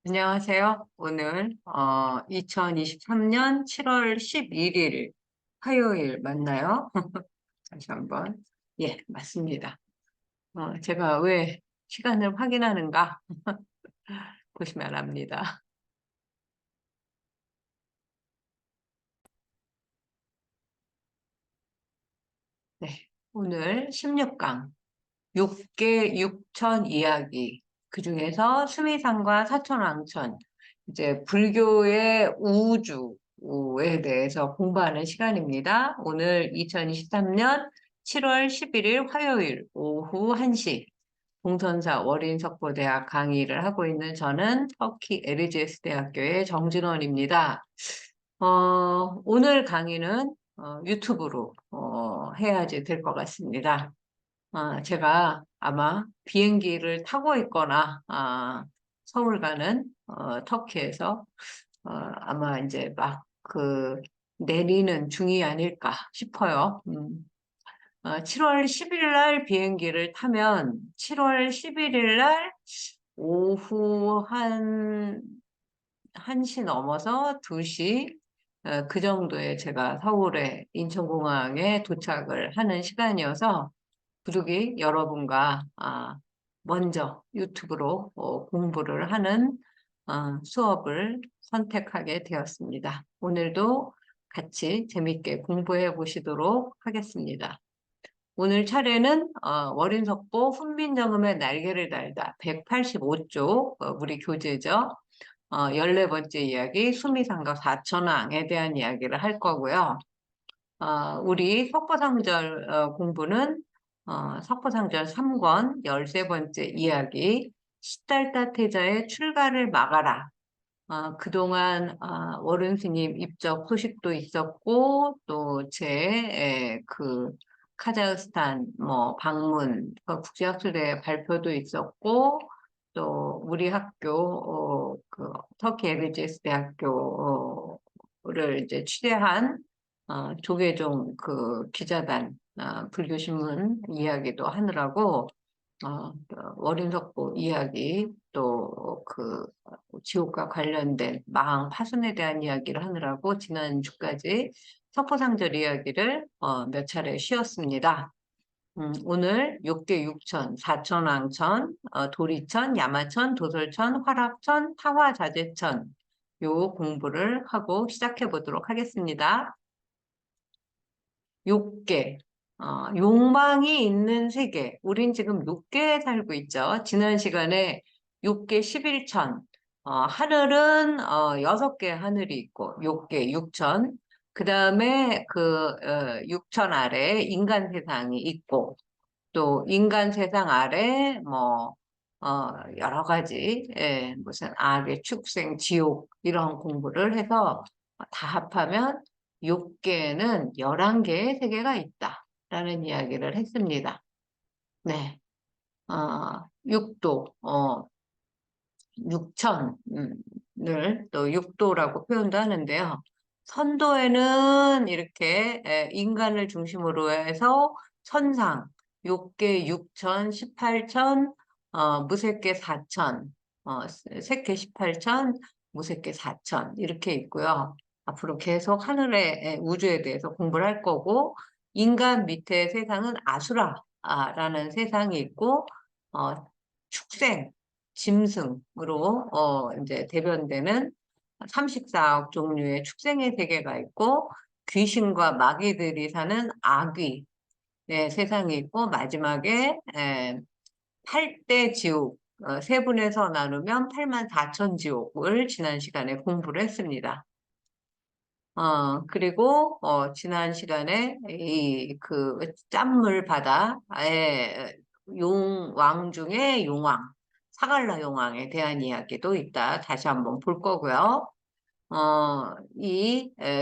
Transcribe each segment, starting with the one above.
안녕하세요. 오늘 2023년 7월 11일 화요일 맞나요? 다시 한번. 예, 맞습니다. 제가 왜 시간을 확인하는가 보시면 압니다. 네, 오늘 16강 6개 6천 이야기, 그중에서 수미상과 사천왕천, 이제 불교의 우주에 대해서 공부하는 시간입니다. 오늘 2023년 7월 11일 화요일 오후 1시 동선사 월인석보대학 강의를 하고 있는 저는 터키 LGS 대학교의 정진원입니다. 오늘 강의는 유튜브로 해야지 될 것 같습니다. 제가 아마 비행기를 타고 있거나, 서울 가는, 터키에서, 아마 이제 막 내리는 중이 아닐까 싶어요. 7월 10일 날 비행기를 타면 7월 11일 날 오후 1시 넘어서 2시, 그 정도에 제가 서울에 인천공항에 도착을 하는 시간이어서 부득이 여러분과 먼저 유튜브로 공부를 하는 수업을 선택하게 되었습니다. 오늘도 같이 재밌게 공부해 보시도록 하겠습니다. 오늘 차례는 월인석보 훈민정음의 날개를 달다 185쪽 우리 교재죠. 14번째 이야기 수미상가 사천왕에 대한 이야기를 할 거고요. 우리 석보상절 공부는 석보상절 3권 13번째 이야기 시달다 태자의 출가를 막아라. 그동안 워른 스님 입적 소식도 있었고 또 제 카자흐스탄 뭐 방문 국제학술대 발표도 있었고 또 우리 학교 터키 LGS 대학교를 이제 취재한 조계종 기자단 불교신문 이야기도 하느라고 월인석보 이야기 또 지옥과 관련된 망 파손에 대한 이야기를 하느라고 지난주까지 석포상절 이야기를 몇 차례 쉬었습니다. 오늘 6개 6천, 사천왕천, 도리천, 야마천, 도솔천, 화락천, 타화자재천 요 공부를 하고 시작해 보도록 하겠습니다. 6개. 욕망이 있는 세계. 우린 지금 6개에 살고 있죠. 지난 시간에 6개 11천. 하늘은 6개 하늘이 있고, 6개 6천. 그 다음에 6천 아래 인간 세상이 있고, 또 인간 세상 아래 여러 가지, 무슨 악의 축생, 지옥, 이런 공부를 해서 다 합하면 6개는 11개의 세계가 있다라는 이야기를 했습니다. 네. 6도, 6천을 또 6도라고 표현도 하는데요. 선도에는 이렇게 인간을 중심으로 해서 천상, 6개 6천, 18천, 무색계 4천, 색계 18천, 무색계 4천 이렇게 있고요. 앞으로 계속 하늘의 우주에 대해서 공부를 할 거고 인간 밑에 세상은 아수라라는 세상이 있고 축생, 짐승으로 이제 대변되는 34억 종류의 축생의 세계가 있고 귀신과 마귀들이 사는 악귀 세상이 있고 마지막에 8대 지옥 세분에서 나누면 8만 4천 지옥을 지난 시간에 공부를 했습니다. 그리고 지난 시간에 짠물 바다의 왕 중에 용왕 사갈라 용왕에 대한 이야기도 있다. 다시 한번 볼 거고요.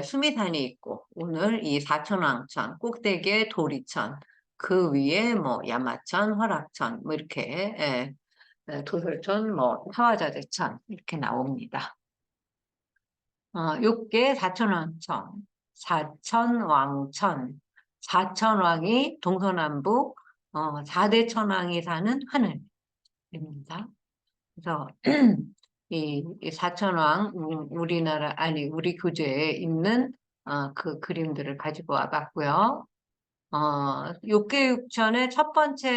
수미산이 있고, 오늘 이 사천왕천, 꼭대기에 도리천, 그 위에 뭐 야마천, 화락천, 뭐 이렇게, 도솔천, 뭐 타화자재천, 이렇게 나옵니다. 6개 사천왕천, 사천왕천, 사천왕이 동서남북, 4대 천왕이 사는 하늘입니다. 그래서 이 사천왕, 우리나라, 아니, 우리 교재에 있는 그 그림들을 가지고 와봤고요. 육계육천의 첫 번째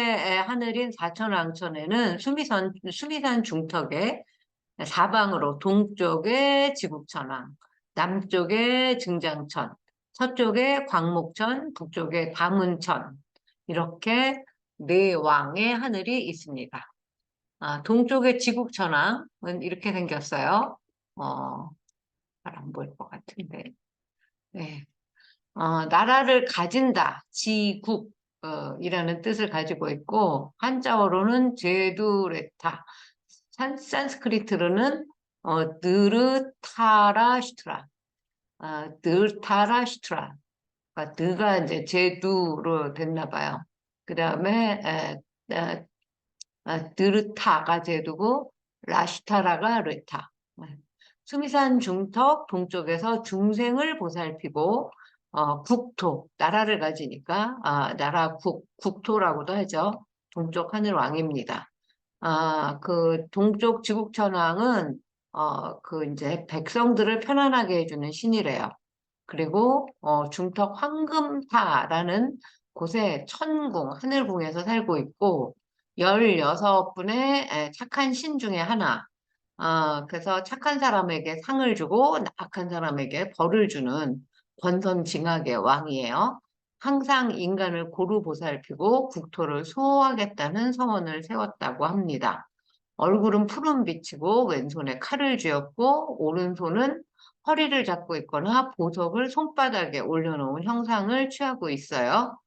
하늘인 사천왕천에는 수미산 중턱에 사방으로 동쪽에 지국천왕, 남쪽에 증장천, 서쪽에 광목천, 북쪽에 다문천 이렇게 네 왕의 하늘이 있습니다. 동쪽에 지국천왕은 이렇게 생겼어요. 어, 잘 안 보일 것 같은데. 네. 나라를 가진다, 지국, 이라는 뜻을 가지고 있고, 한자어로는 제두레타, 산스크리트로는 느르타라슈트라, 느르타라슈트라, 그러니까 느가 이제 제두로 됐나 봐요. 그 다음에 느르타가 제두고 라슈타라가 르타. 수미산 중턱 동쪽에서 중생을 보살피고 국토 나라를 가지니까 나라 국토라고도 하죠. 동쪽 하늘 왕입니다. 그 동쪽 지국천왕은 그 이제 백성들을 편안하게 해주는 신이래요. 그리고 중턱 황금타라는 곳에 천궁, 하늘궁에서 살고 있고 16분의 착한 신 중에 하나. 그래서 착한 사람에게 상을 주고 악한 사람에게 벌을 주는 권선징악의 왕이에요. 항상 인간을 고루 보살피고 국토를 수호하겠다는 서원을 세웠다고 합니다. 얼굴은 푸른빛이고 왼손에 칼을 쥐었고 오른손은 허리를 잡고 있거나 보석을 손바닥에 올려놓은 형상을 취하고 있어요.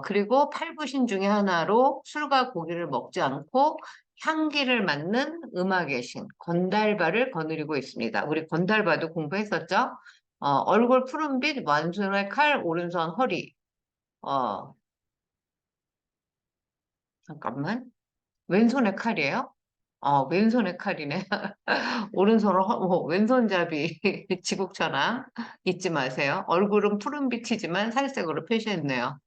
그리고 팔부신 중에 하나로 술과 고기를 먹지 않고 향기를 맡는 음악의 신, 건달바를 거느리고 있습니다. 우리 건달바도 공부했었죠? 얼굴 푸른빛, 왼손에 칼, 오른손 허리. 어, 잠깐만. 왼손에 칼이에요? 왼손에 칼이네. 오른손으로, 왼손잡이 지국천왕 잊지 마세요. 얼굴은 푸른빛이지만 살색으로 표시했네요.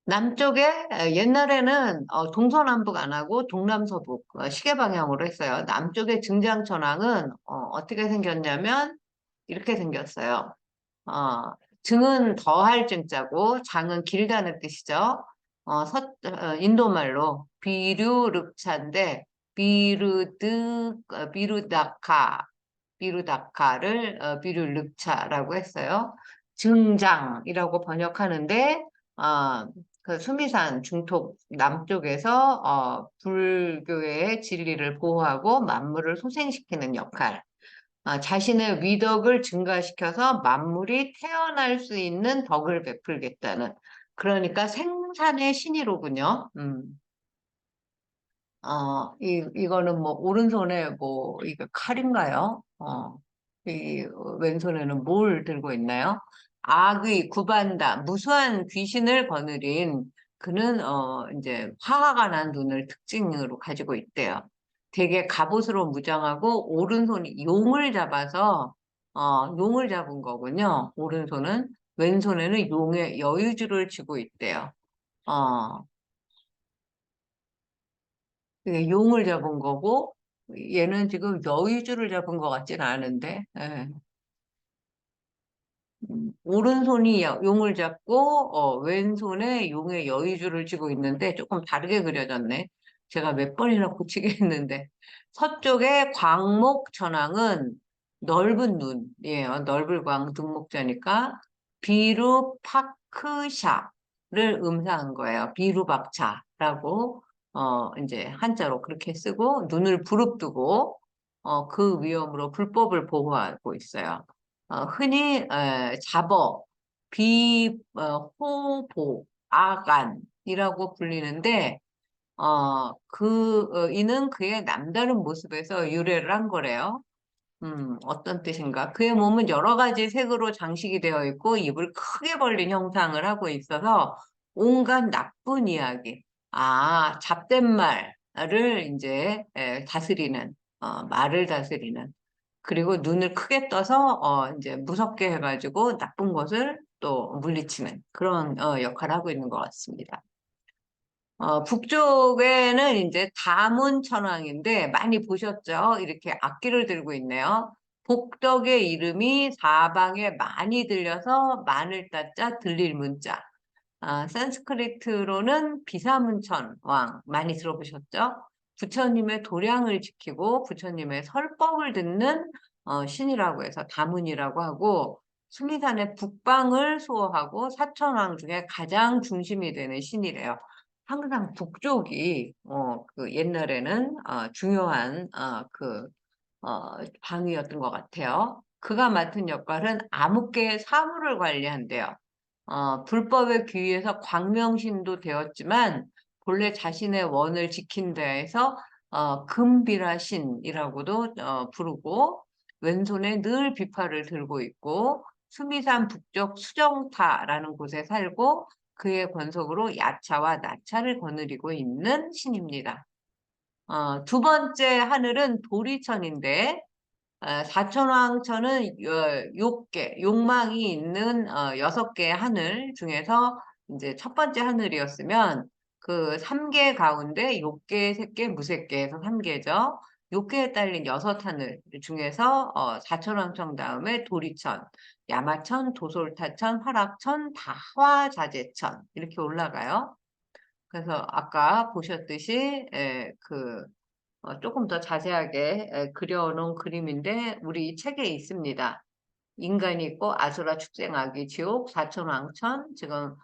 남쪽에 옛날에는 동서남북 안 하고 동남서북 시계 방향으로 했어요. 남쪽에 증장천왕은 어떻게 생겼냐면 이렇게 생겼어요. 증은 더할 증자고 장은 길다는 뜻이죠. 인도말로 비류륵차인데 비루다카 비루다카를 비류륵차라고 했어요. 증장이라고 번역하는데 어, 그 수미산 중턱 남쪽에서 불교의 진리를 보호하고 만물을 소생시키는 역할. 자신의 위덕을 증가시켜서 만물이 태어날 수 있는 덕을 베풀겠다는. 그러니까 생산의 신이로군요. 이거는 뭐, 오른손에 뭐, 이거 칼인가요? 이 왼손에는 뭘 들고 있나요? 악의 구반다, 무수한 귀신을 거느린 그는, 이제 화가 난 눈을 특징으로 가지고 있대요. 되게 갑옷으로 무장하고, 오른손이 용을 잡아서, 용을 잡은 거군요. 오른손은. 왼손에는 용의 여유주를 쥐고 있대요. 어, 그게 용을 잡은 거고 얘는 지금 여의주를 잡은 것 같지는 않은데 오른손이 용을 잡고 왼손에 용의 여의주를 쥐고 있는데 조금 다르게 그려졌네. 제가 몇 번이나 고치게 했는데 서쪽에 광목천왕은 넓은 눈이에요. 넓을 광 등목자니까 비루파크샤를 음사한 거예요. 비루박차라고 이제 한자로 그렇게 쓰고 눈을 부릅뜨고 그 위험으로 불법을 보호하고 있어요. 흔히 잡어, 호보, 아간이라고 불리는데 이는 그의 남다른 모습에서 유래를 한 거래요. 어떤 뜻인가? 그의 몸은 여러 가지 색으로 장식이 되어 있고 입을 크게 벌린 형상을 하고 있어서 온갖 나쁜 이야기, 잡된 말을 이제 다스리는, 말을 다스리는 그리고 눈을 크게 떠서 이제 무섭게 해가지고 나쁜 것을 또 물리치는 그런 역할을 하고 있는 것 같습니다. 북쪽에는 이제 다문천왕인데 많이 보셨죠? 이렇게 악기를 들고 있네요. 복덕의 이름이 사방에 많이 들려서 마늘 따자 들릴 문자. 산스크리트로는 비사문천왕 많이 들어보셨죠? 부처님의 도량을 지키고 부처님의 설법을 듣는 신이라고 해서 다문이라고 하고 수미산의 북방을 수호하고 사천왕 중에 가장 중심이 되는 신이래요. 항상 북쪽이 그 옛날에는 중요한 방위였던 것 같아요. 그가 맡은 역할은 암흑계의 사물을 관리한대요. 불법에 귀의해서 광명신도 되었지만 본래 자신의 원을 지킨 데에서 금비라신이라고도 부르고 왼손에 늘 비파를 들고 있고 수미산 북쪽 수정타라는 곳에 살고 그의 권속으로 야차와 나차를 거느리고 있는 신입니다. 두 번째 하늘은 도리천인데 사천왕천은 욕계, 욕망이 있는 6개의 하늘 중에서 이제 첫 번째 하늘이었으면 그 3개 가운데 욕계, 색계, 무색계에서 3개죠. 욕계에 딸린 6하늘 중에서 사천왕천 다음에 도리천, 야마천, 도솔타천, 화락천, 다화자재천 이렇게 올라가요. 그래서 아까 보셨듯이 조금 더 자세하게 그려놓은 그림인데 우리 이 책에 있습니다. 인간이 있고 아수라 축생아기 지옥 사천왕천 지금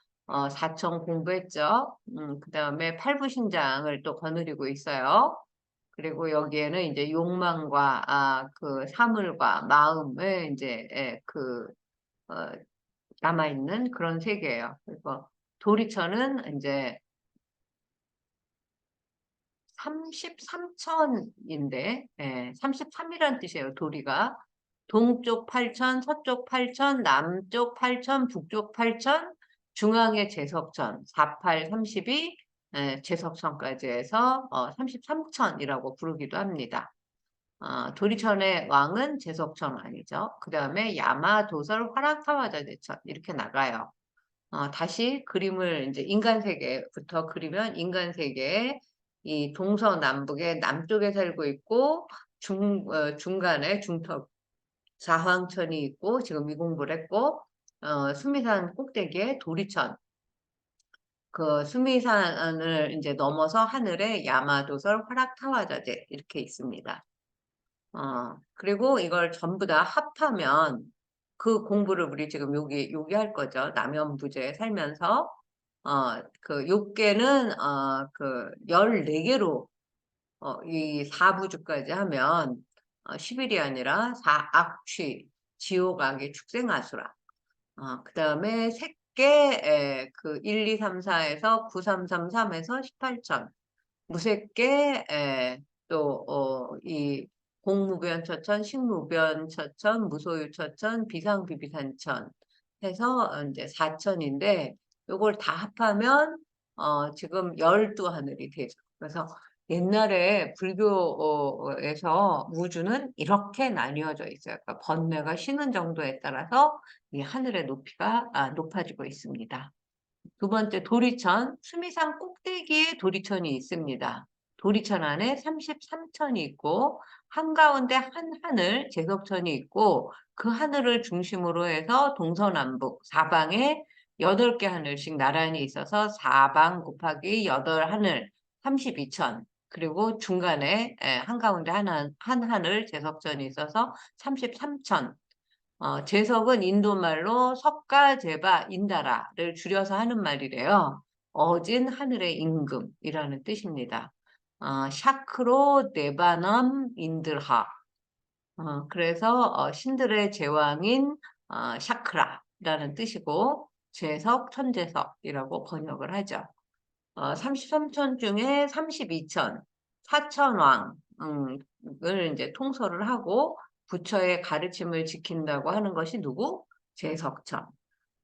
사천 공부했죠. 그다음에 팔부신장을 또 거느리고 있어요. 그리고 여기에는 이제 욕망과 그 사물과 마음을 이제 어, 남아있는 그런 세계예요. 그리고 도리천은 이제 33천인데, 33이라는 뜻이에요, 도리가. 동쪽 8천, 서쪽 8천, 남쪽 8천, 북쪽 8천, 중앙에 제석천, 48, 32, 제석천까지 해서 33천이라고 부르기도 합니다. 도리천의 왕은 제석천 왕이죠. 그 다음에 야마, 도설, 화랑, 타화자재천 이렇게 나가요. 다시 그림을 이제 인간 세계부터 그리면 인간 세계에 이 동서남북의 남쪽에 살고 있고 중간에 중턱 사황천이 있고 지금 이 공부를 했고 수미산 꼭대기에 도리천 그 수미산을 이제 넘어서 하늘에 야마도설 화락타화자재 이렇게 있습니다. 그리고 이걸 전부 다 합하면 그 공부를 우리 지금 여기 할 거죠. 남연부제에 살면서 그 욕계는 그 14개로 이 4부주까지 하면 10일이 아니라 사악취, 지옥악의 축생아수라. 그 다음에 색계 그 1, 2, 3, 4에서 9, 3, 3, 3에서 18천. 무색계 또이 공무변처천, 식무변처천, 무소유처천, 비상비비산천 해서 이제 4천인데 요걸 다 합하면 지금 12하늘이 되죠. 그래서 옛날에 불교에서 우주는 이렇게 나뉘어져 있어요. 그러니까 번뇌가 쉬는 정도에 따라서 이 하늘의 높이가 높아지고 있습니다. 두 번째 도리천, 수미산 꼭대기에 도리천이 있습니다. 도리천 안에 33천이 있고 한가운데 한 하늘 제석천이 있고 그 하늘을 중심으로 해서 동서남북 사방에 8개 하늘씩 나란히 있어서 사방 곱하기 8하늘 32천 그리고 중간에 한가운데 한 하늘 제석천이 있어서 33천 제석은 인도말로 석가제바 인다라를 줄여서 하는 말이래요. 어진 하늘의 임금이라는 뜻입니다. 샤크로 네바넘 인들하. 그래서 신들의 제왕인 샤크라라는 뜻이고 제석, 천제석이라고 번역을 하죠. 33천 중에 32천, 사천왕을 이제 통솔을 하고 부처의 가르침을 지킨다고 하는 것이 누구? 제석천.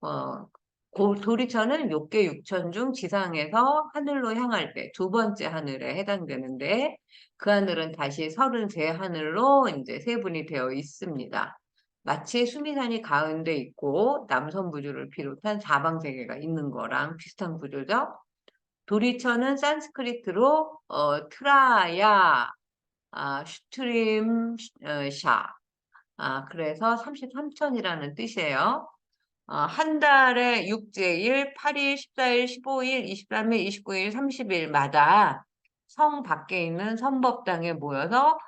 어, 도리천은 욕계 6천 중 지상에서 하늘로 향할 때 두 번째 하늘에 해당되는데 그 하늘은 다시 33하늘로 이제 세분이 되어 있습니다. 마치 수미산이 가운데 있고 남선부주를 비롯한 사방세계가 있는 거랑 비슷한 구조죠. 도리천은 산스크리트로 트라야, 슈트림, 샤. 그래서 33천이라는 뜻이에요. 한 달에 6제일, 8일, 14일, 15일, 23일, 29일, 30일마다 성 밖에 있는 선법당에 모여서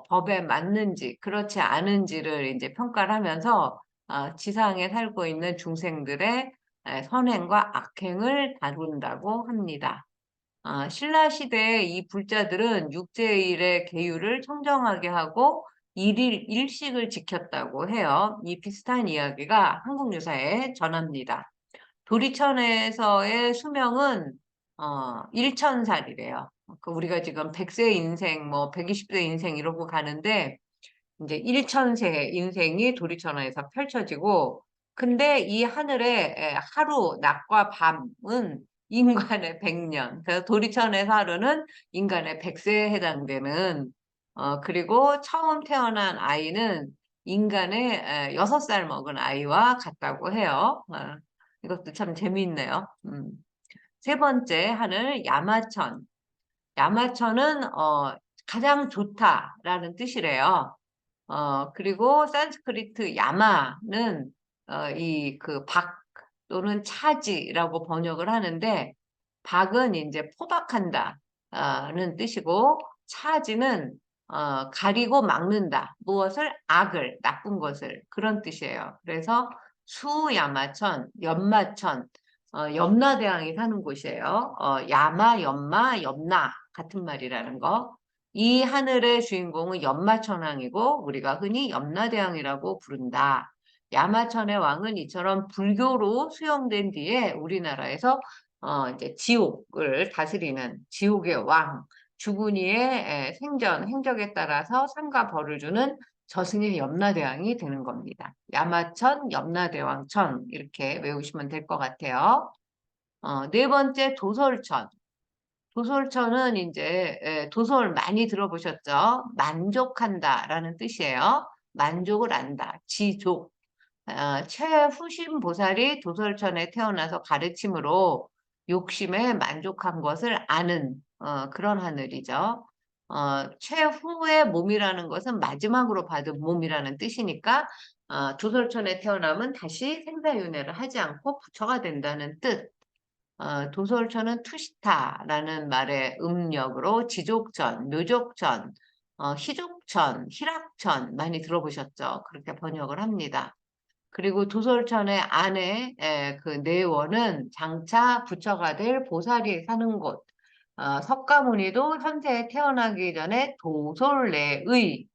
법에 맞는지 그렇지 않은지를 이제 평가를 하면서 지상에 살고 있는 중생들의 선행과 악행을 다룬다고 합니다. 신라 시대의 이 불자들은 육제일의 계율을 청정하게 하고 일일 일식을 지켰다고 해요. 이 비슷한 이야기가 한국유사에 전합니다. 도리천에서의 수명은 1000살이래요. 우리가 지금 100세 인생, 뭐 120세 인생 이러고 가는데 이제 1000세 인생이 도리천에서 펼쳐지고, 근데 이 하늘에 하루, 낮과 밤은 인간의 100년. 그래서 도리천의 하루는 인간의 100세에 해당되는, 그리고 처음 태어난 아이는 인간의 6살 먹은 아이와 같다고 해요. 이것도 참 재미있네요. 세 번째 하늘, 야마천. 야마천은 가장 좋다라는 뜻이래요. 그리고 산스크리트 야마는 이 그 박 또는 차지라고 번역을 하는데, 박은 이제 포박한다는 뜻이고, 차지는 가리고 막는다. 무엇을? 악을, 나쁜 것을. 그런 뜻이에요. 그래서 수야마천, 연마천, 염라대왕이 사는 곳이에요. 야마, 연마, 염라 같은 말이라는 거. 이 하늘의 주인공은 연마천왕이고 우리가 흔히 염라대왕이라고 부른다. 야마천의 왕은 이처럼 불교로 수용된 뒤에 우리나라에서 이제 지옥을 다스리는 지옥의 왕, 죽은 이의 생전 행적에 따라서 상과 벌을 주는 저승의 염라대왕이 되는 겁니다. 야마천, 염라대왕천 이렇게 외우시면 될 것 같아요. 네 번째 도솔천. 도솔천은 이제 도솔 많이 들어보셨죠? 만족한다라는 뜻이에요. 만족을 안다. 지족. 최후신 보살이 도솔천에 태어나서 가르침으로 욕심에 만족한 것을 아는 그런 하늘이죠. 최후의 몸이라는 것은 마지막으로 받은 몸이라는 뜻이니까 도솔천에 태어나면 다시 생사윤회를 하지 않고 부처가 된다는 뜻. 도솔천은 투시타라는 말의 음력으로 지족천, 묘족천, 희족천, 희락천 많이 들어보셨죠? 그렇게 번역을 합니다. 그리고 도솔천의 안에 그 내원은 장차 부처가 될 보살이 사는 곳. 석가모니도 현세에 태어나기 전에 도솔내의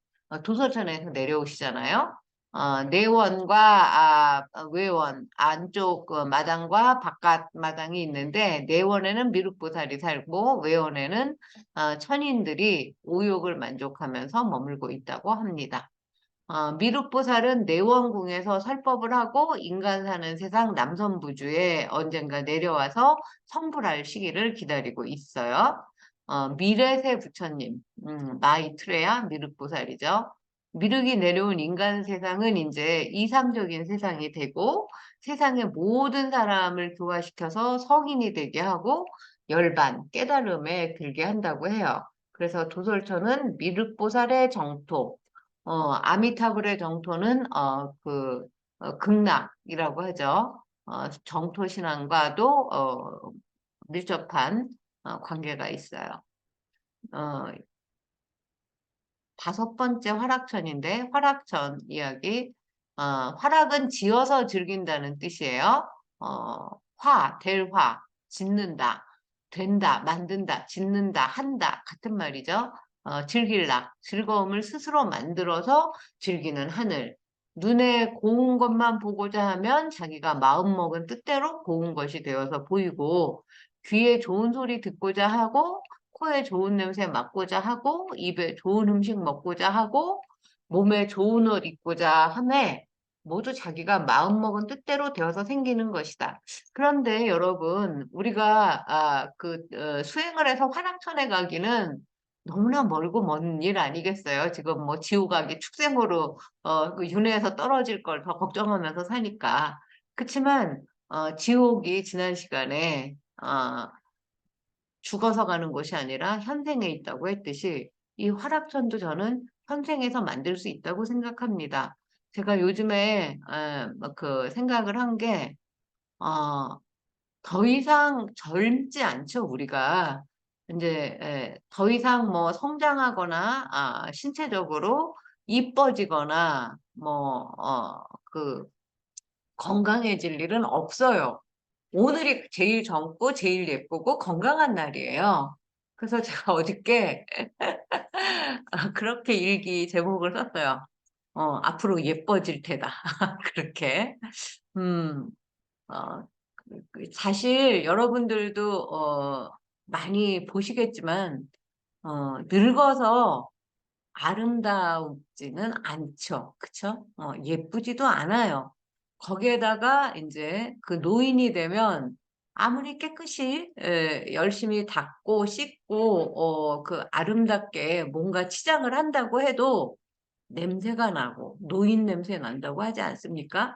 도솔천에서 내려오시잖아요. 내원과 외원 안쪽 마당과 바깥 마당이 있는데, 내원에는 미륵보살이 살고 외원에는 천인들이 오욕을 만족하면서 머물고 있다고 합니다. 미륵보살은 내원궁에서 설법을 하고 인간 사는 세상 남선부주에 언젠가 내려와서 성불할 시기를 기다리고 있어요. 미래세 부처님, 마이트레야 미륵보살이죠. 미륵이 내려온 인간 세상은 이제 이상적인 세상이 되고 세상의 모든 사람을 교화시켜서 성인이 되게 하고 열반, 깨달음에 들게 한다고 해요. 그래서 도솔천은 미륵보살의 정토, 아미타불의 정토는 극락이라고 하죠. 정토 신앙과도 밀접한 관계가 있어요. 어, 다섯 번째 화락천인데, 화락천 이야기. 화락은 지어서 즐긴다는 뜻이에요. 될 화, 짓는다, 된다, 만든다, 짓는다, 한다 같은 말이죠. 즐길락, 즐거움을 스스로 만들어서 즐기는 하늘. 눈에 고운 것만 보고자 하면 자기가 마음먹은 뜻대로 고운 것이 되어서 보이고, 귀에 좋은 소리 듣고자 하고 코에 좋은 냄새 맡고자 하고 입에 좋은 음식 먹고자 하고 몸에 좋은 옷 입고자 하매 모두 자기가 마음먹은 뜻대로 되어서 생기는 것이다. 그런데 여러분, 우리가 수행을 해서 화랑천에 가기는 너무나 멀고 먼 일 아니겠어요? 지금 뭐 지옥 가기 축생으로 그 윤회에서 떨어질 걸 더 걱정하면서 사니까. 그렇지만 지옥이 지난 시간에 죽어서 가는 곳이 아니라 현생에 있다고 했듯이 이 화락천도 저는 현생에서 만들 수 있다고 생각합니다. 제가 요즘에 그 생각을 한 게, 어, 더 이상 젊지 않죠, 우리가. 이제 더 이상 뭐 성장하거나 신체적으로 이뻐지거나 뭐 그 건강해질 일은 없어요. 오늘이 제일 젊고 제일 예쁘고 건강한 날이에요. 그래서 제가 어저께 그렇게 일기 제목을 썼어요. 앞으로 예뻐질 테다. 그렇게. 음, 어, 사실 여러분들도 많이 보시겠지만 늙어서 아름다우지는 않죠. 그쵸? 예쁘지도 않아요. 거기에다가 이제 그 노인이 되면 아무리 깨끗이 열심히 닦고 씻고 그 아름답게 뭔가 치장을 한다고 해도 냄새가 나고 노인 냄새 난다고 하지 않습니까?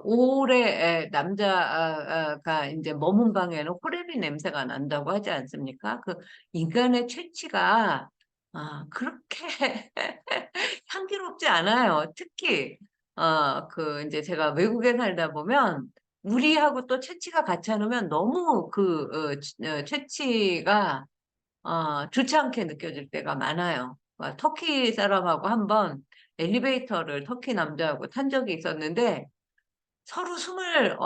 오래 남자가 이제 머문 방에는 호레비 냄새가 난다고 하지 않습니까? 그 인간의 체취가 그렇게 향기롭지 않아요. 특히 그 이제 제가 외국에 살다 보면 우리하고 또 체취가 같이 않으면 너무 그 체취가 좋지 않게 느껴질 때가 많아요. 터키 사람하고 한번 엘리베이터를 터키 남자하고 탄 적이 있었는데 서로 숨을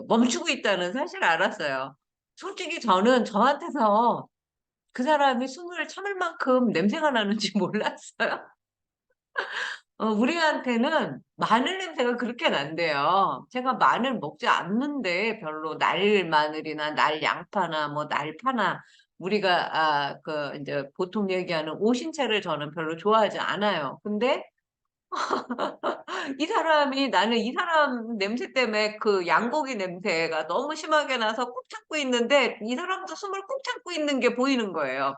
멈추고 있다는 사실을 알았어요. 솔직히 저는 저한테서 그 사람이 숨을 참을 만큼 냄새가 나는지 몰랐어요. 우리한테는 마늘 냄새가 그렇게 난대요. 제가 마늘 먹지 않는데 별로 날 마늘이나 날 양파나 뭐 날파나 우리가 이제 보통 얘기하는 오신채를 저는 별로 좋아하지 않아요. 근데 나는 이 사람 냄새 때문에 그 양고기 냄새가 너무 심하게 나서 꾹 참고 있는데 이 사람도 숨을 꾹 참고 있는 게 보이는 거예요.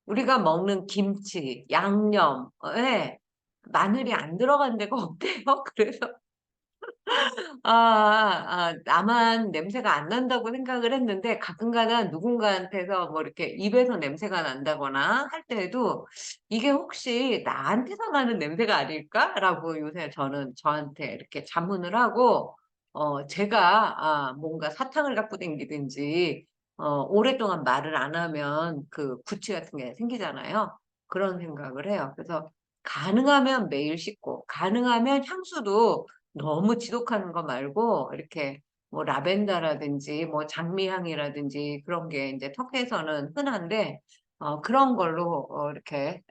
우리가 먹는 김치, 양념에 마늘이 안 들어간 데가 없대요. 그래서 나만 냄새가 안 난다고 생각을 했는데 가끔가다 누군가한테서 뭐 이렇게 입에서 냄새가 난다거나 할 때에도 이게 혹시 나한테서 나는 냄새가 아닐까라고 요새 저는 저한테 이렇게 자문을 하고 제가 뭔가 사탕을 갖고 다니든지 오랫동안 말을 안 하면 그 구취 같은 게 생기잖아요. 그런 생각을 해요. 그래서 가능하면 매일 씻고 가능하면 향수도 너무 지독한 거 말고 이렇게 뭐 라벤더라든지 뭐 장미향이라든지 그런 게 이제 터키에서는 흔한데 그런 걸로 이렇게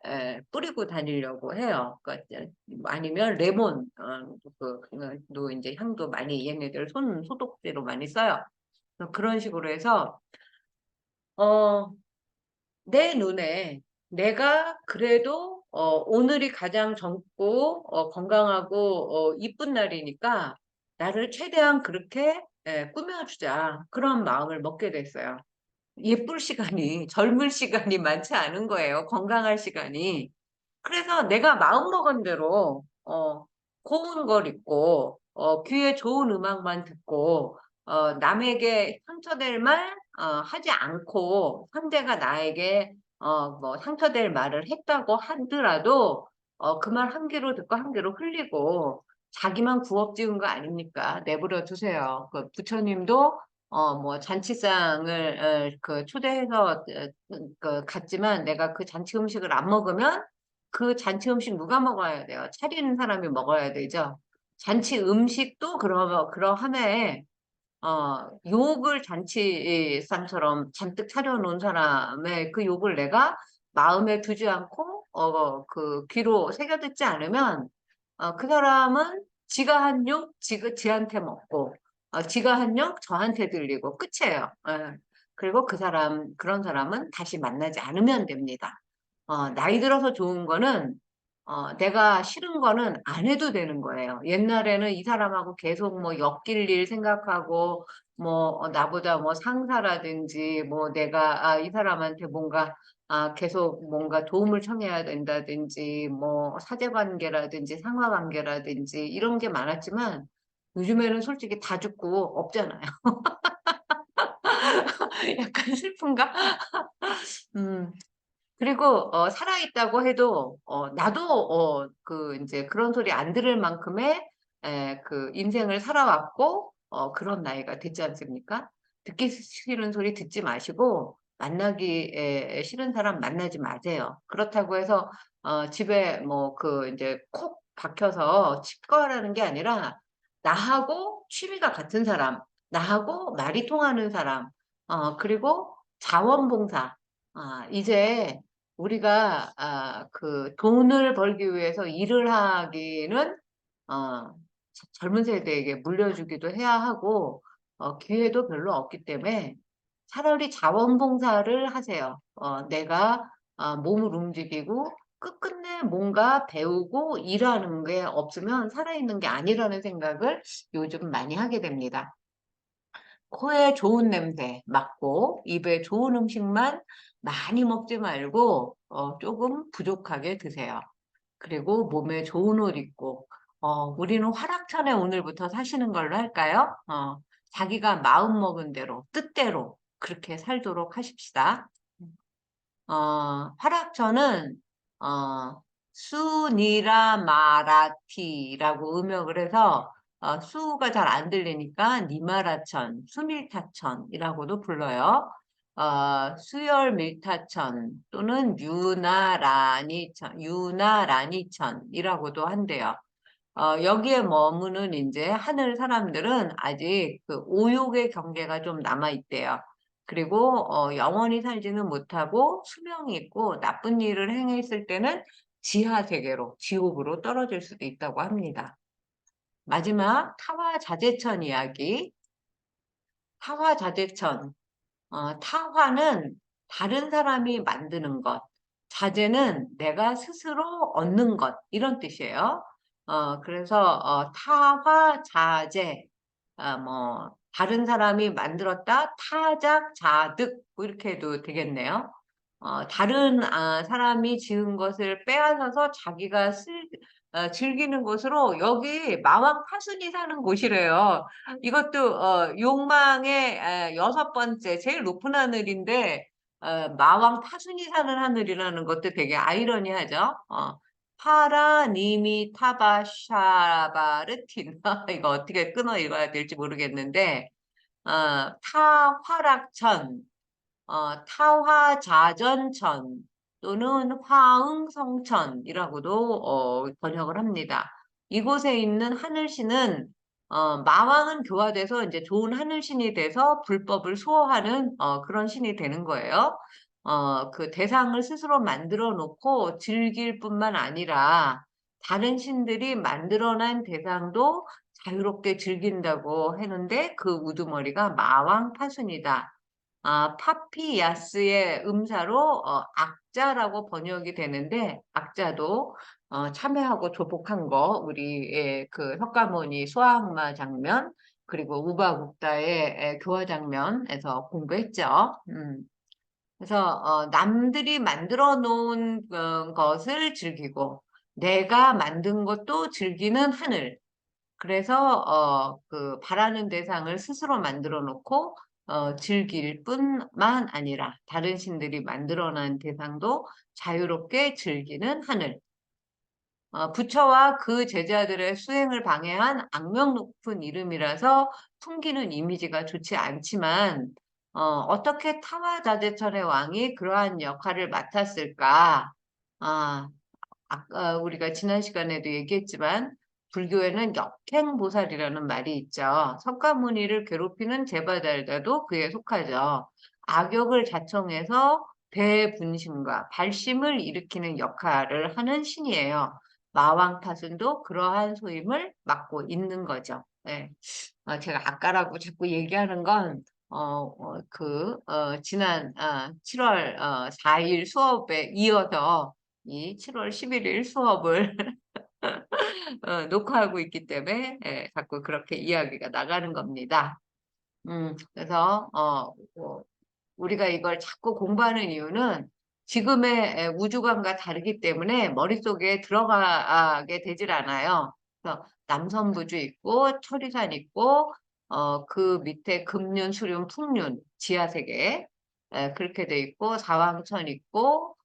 뿌리고 다니려고 해요. 그러니까 이제 아니면 레몬 도 이제 향도 많이 얘네들 손 소독제로 많이 써요. 그런 식으로 해서 어 내 눈에 내가 그래도 오늘이 가장 젊고 건강하고 이쁜 날이니까 나를 최대한 그렇게 꾸며주자. 그런 마음을 먹게 됐어요. 예쁠 시간이, 젊을 시간이 많지 않은 거예요. 건강할 시간이. 그래서 내가 마음먹은 대로 고운 걸 입고 귀에 좋은 음악만 듣고 남에게 상처될 말 하지 않고 상대가 나에게 뭐 상처될 말을 했다고 하더라도 그 말 한 귀로 듣고 한 귀로 흘리고 자기만 구억 지은 거 아닙니까? 내버려 두세요. 그 부처님도 뭐 잔치상을 그 초대해서 갔지만 내가 그 잔치 음식을 안 먹으면 그 잔치 음식 누가 먹어야 돼요? 차리는 사람이 먹어야 되죠. 잔치 음식도 그러함에 욕을 잔치상처럼 잔뜩 차려놓은 사람의 그 욕을 내가 마음에 두지 않고 그 귀로 새겨듣지 않으면 그 사람은 지가 한 욕 지한테 먹고 지가 한 욕 저한테 들리고 끝이에요. 예. 그리고 그런 사람은 다시 만나지 않으면 됩니다. 나이 들어서 좋은 거는 내가 싫은 거는 안 해도 되는 거예요. 옛날에는 이 사람하고 계속 뭐 엮일 일 생각하고 뭐 나보다 뭐 상사라든지 뭐 내가 이 사람한테 뭔가 계속 뭔가 도움을 청해야 된다든지 뭐 사제관계라든지 상하관계라든지 이런 게 많았지만 요즘에는 솔직히 다 죽고 없잖아요. 약간 슬픈가? 음. 그리고 살아있다고 해도 나도 그 인제 그런 소리 안 들을 만큼의 그 인생을 살아왔고 그런 나이가 됐지 않습니까? 듣기 싫은 소리 듣지 마시고 만나기 싫은 사람 만나지 마세요. 그렇다고 해서 집에 뭐 그 인제 콕 박혀서 치과라는 게 아니라 나하고 취미가 같은 사람, 나하고 말이 통하는 사람, 그리고 자원봉사. 이제 우리가 그 돈을 벌기 위해서 일을 하기는 젊은 세대에게 물려주기도 해야 하고 기회도 별로 없기 때문에 차라리 자원봉사를 하세요. 내가 몸을 움직이고 끝끝내 뭔가 배우고 일하는 게 없으면 살아있는 게 아니라는 생각을 요즘 많이 하게 됩니다. 코에 좋은 냄새 맡고 입에 좋은 음식만 많이 먹지 말고 조금 부족하게 드세요. 그리고 몸에 좋은 옷 입고 우리는 활락천에 오늘부터 사시는 걸로 할까요? 자기가 마음먹은 대로 뜻대로 그렇게 살도록 하십시다. 활락천은 수니라 마라티라고 음역을 해서 수가 잘 안 들리니까 니마라천, 수밀타천이라고도 불러요. 수열밀타천 또는 유나라니천이라고도 한대요. 여기에 머무는 인제 하늘 사람들은 아직 그 오욕의 경계가 좀 남아 있대요. 그리고 영원히 살지는 못하고 수명이 있고 나쁜 일을 행했을 때는 지하 세계로 지옥으로 떨어질 수도 있다고 합니다. 마지막 타화자재천 이야기. 타화자재천. 타화는 다른 사람이 만드는 것, 자재는 내가 스스로 얻는 것 이런 뜻이에요. 그래서 타화자재 뭐 다른 사람이 만들었다 타작자득 뭐 이렇게 해도 되겠네요. 다른 사람이 지은 것을 빼앗아서 자기가 즐기는 곳으로 여기 마왕 파순이 사는 곳이래요. 이것도 욕망의 여섯 번째 제일 높은 하늘인데 마왕 파순이 사는 하늘이라는 것도 되게 아이러니하죠. 파라니미 타바샤바르틴 이거 어떻게 끊어 읽어야 될지 모르겠는데 타화락천, 타화자전천 또는 화응성천이라고도 번역을 합니다. 이곳에 있는 하늘신은 마왕은 교화돼서 이제 좋은 하늘신이 돼서 불법을 수호하는 그런 신이 되는 거예요. 그 대상을 스스로 만들어 놓고 즐길 뿐만 아니라 다른 신들이 만들어낸 대상도 자유롭게 즐긴다고 하는데 그 우두머리가 마왕 파순이다. 파피야스의 음사로 악자라고 번역이 되는데 악자도 참여하고 조폭한 거 우리의 그 석가모니 수화항마 장면 그리고 우바국다의 교화 장면에서 공부했죠. 그래서 남들이 만들어 놓은 것을 즐기고 내가 만든 것도 즐기는 하늘. 그래서 그 바라는 대상을 스스로 만들어 놓고 즐길 뿐만 아니라 다른 신들이 만들어 낸 대상도 자유롭게 즐기는 하늘. 부처와 그 제자들의 수행을 방해한 악명 높은 이름이라서 풍기는 이미지가 좋지 않지만 어떻게 타화자재천의 왕이 그러한 역할을 맡았을까? 아, 아까 우리가 지난 시간에도 얘기했지만 불교에는 역행보살이라는 말이 있죠. 석가모니를 괴롭히는 제바들도 그에 속하죠. 악역을 자청해서 대분심과 발심을 일으키는 역할을 하는 신이에요. 마왕타순도 그러한 소임을 맡고 있는 거죠. 네. 제가 아까라고 자꾸 얘기하는 건 지난 7월 4일 수업에 이어서 이 7월 11일 수업을 녹화하고 있기 때문에 자꾸 그렇게 이야기가 나가는 겁니다. 그래서 우리가 이걸 자꾸 공부하는 이유는 지금의 우주관과 다르기 때문에 머릿속에 들어가게 되질 않아요. 그래서 남선부주 있고 천리산 있고 그 밑에 금륜, 수륜, 풍륜, 지하세계 그렇게 돼 있고 사왕천 있고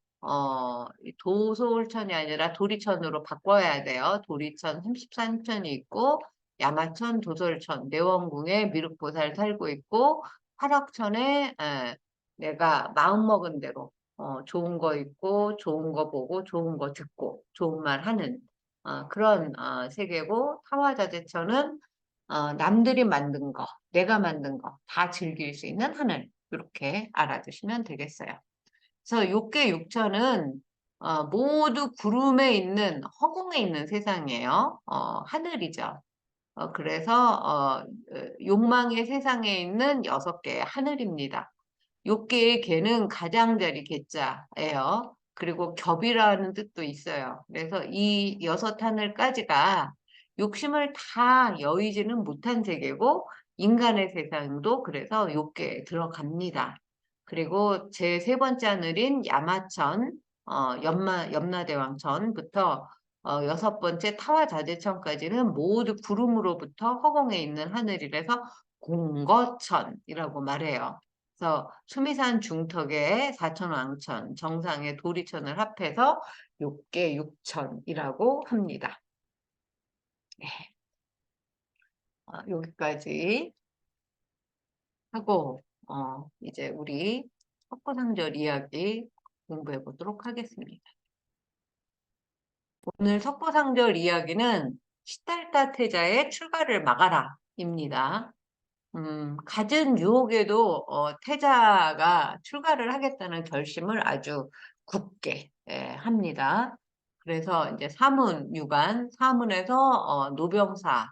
이 도솔천이 아니라 도리천으로 바꿔야 돼요. 도리천 33천이 있고 야마천, 도솔천, 내원궁에 미륵보살 살고 있고 화락천에 내가 마음먹은 대로 좋은 거 있고 좋은 거 보고 좋은 거 듣고 좋은 말 하는 그런 세계고 타화자재천은 남들이 만든 거, 내가 만든 거 다 즐길 수 있는 하늘 이렇게 알아두시면 되겠어요. 그래서 육계 육천은 모두 구름에 있는 허공에 있는 세상이에요. 하늘이죠. 그래서 욕망의 세상에 있는 6개의 하늘입니다. 6개의 개는 가장자리 개자예요. 그리고 겹이라는 뜻도 있어요. 그래서 이 6하늘까지가 욕심을 다 여의지는 못한 세계고 인간의 세상도 그래서 6개에 들어갑니다. 그리고 제 3번째 하늘인 야마천, 염라대왕천부터 6번째 타화자재천까지는 모두 구름으로부터 허공에 있는 하늘이라서 공거천이라고 말해요. 그래서 수미산 중턱에 사천왕천, 정상에 도리천을 합해서 6개 6천이라고 합니다. 네, 여기까지 하고 이제 우리 석고상절 이야기 공부해 보도록 하겠습니다. 오늘 석고상절 이야기는 시달타 태자의 출가를 막아라입니다. 갖은 유혹에도 태자가 출가를 하겠다는 결심을 아주 굳게 합니다. 그래서 이제 사문 유관, 사문에서 노병사를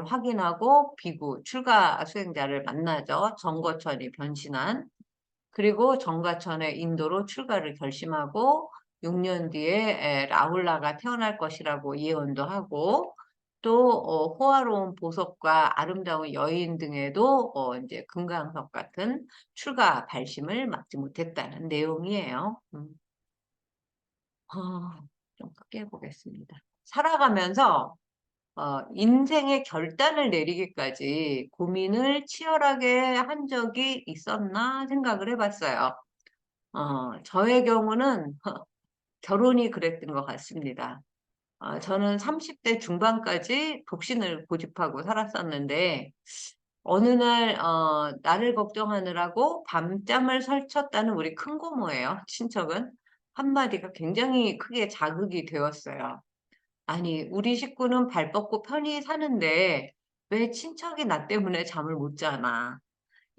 확인하고 비구, 출가 수행자를 만나죠. 정거천이 변신한. 그리고 정가천의 인도로 출가를 결심하고 6년 뒤에 라훌라가 태어날 것이라고 예언도 하고 또 호화로운 보석과 아름다운 여인 등에도 이제 금강석 같은 출가 발심을 막지 못했다는 내용이에요. 좀 크게 해보겠습니다. 살아가면서 인생의 결단을 내리기까지 고민을 치열하게 한 적이 있었나 생각을 해봤어요. 저의 경우는 결혼이 그랬던 것 같습니다. 저는 30대 중반까지 독신을 고집하고 살았었는데, 어느 날, 나를 걱정하느라고 밤잠을 설쳤다는 우리 큰 고모예요, 친척은. 한마디가 굉장히 크게 자극이 되었어요. 아니, 우리 식구는 발 뻗고 편히 사는데, 왜 친척이 나 때문에 잠을 못 자나.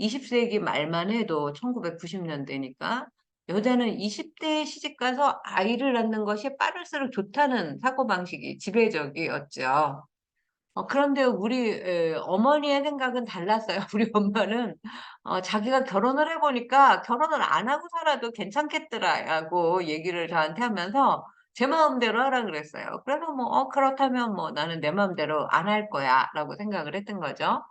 20세기 말만 해도 1990년대니까 여자는 20대에 시집가서 아이를 낳는 것이 빠를수록 좋다는 사고방식이 지배적이었죠. 그런데 우리 어머니의 생각은 달랐어요. 우리 엄마는 자기가 결혼을 해보니까 결혼을 안 하고 살아도 괜찮겠더라고 얘기를 저한테 하면서 제 마음대로 하라 그랬어요. 그래서 뭐 그렇다면 뭐 나는 내 마음대로 안 할 거야 라고 생각을 했던 거죠.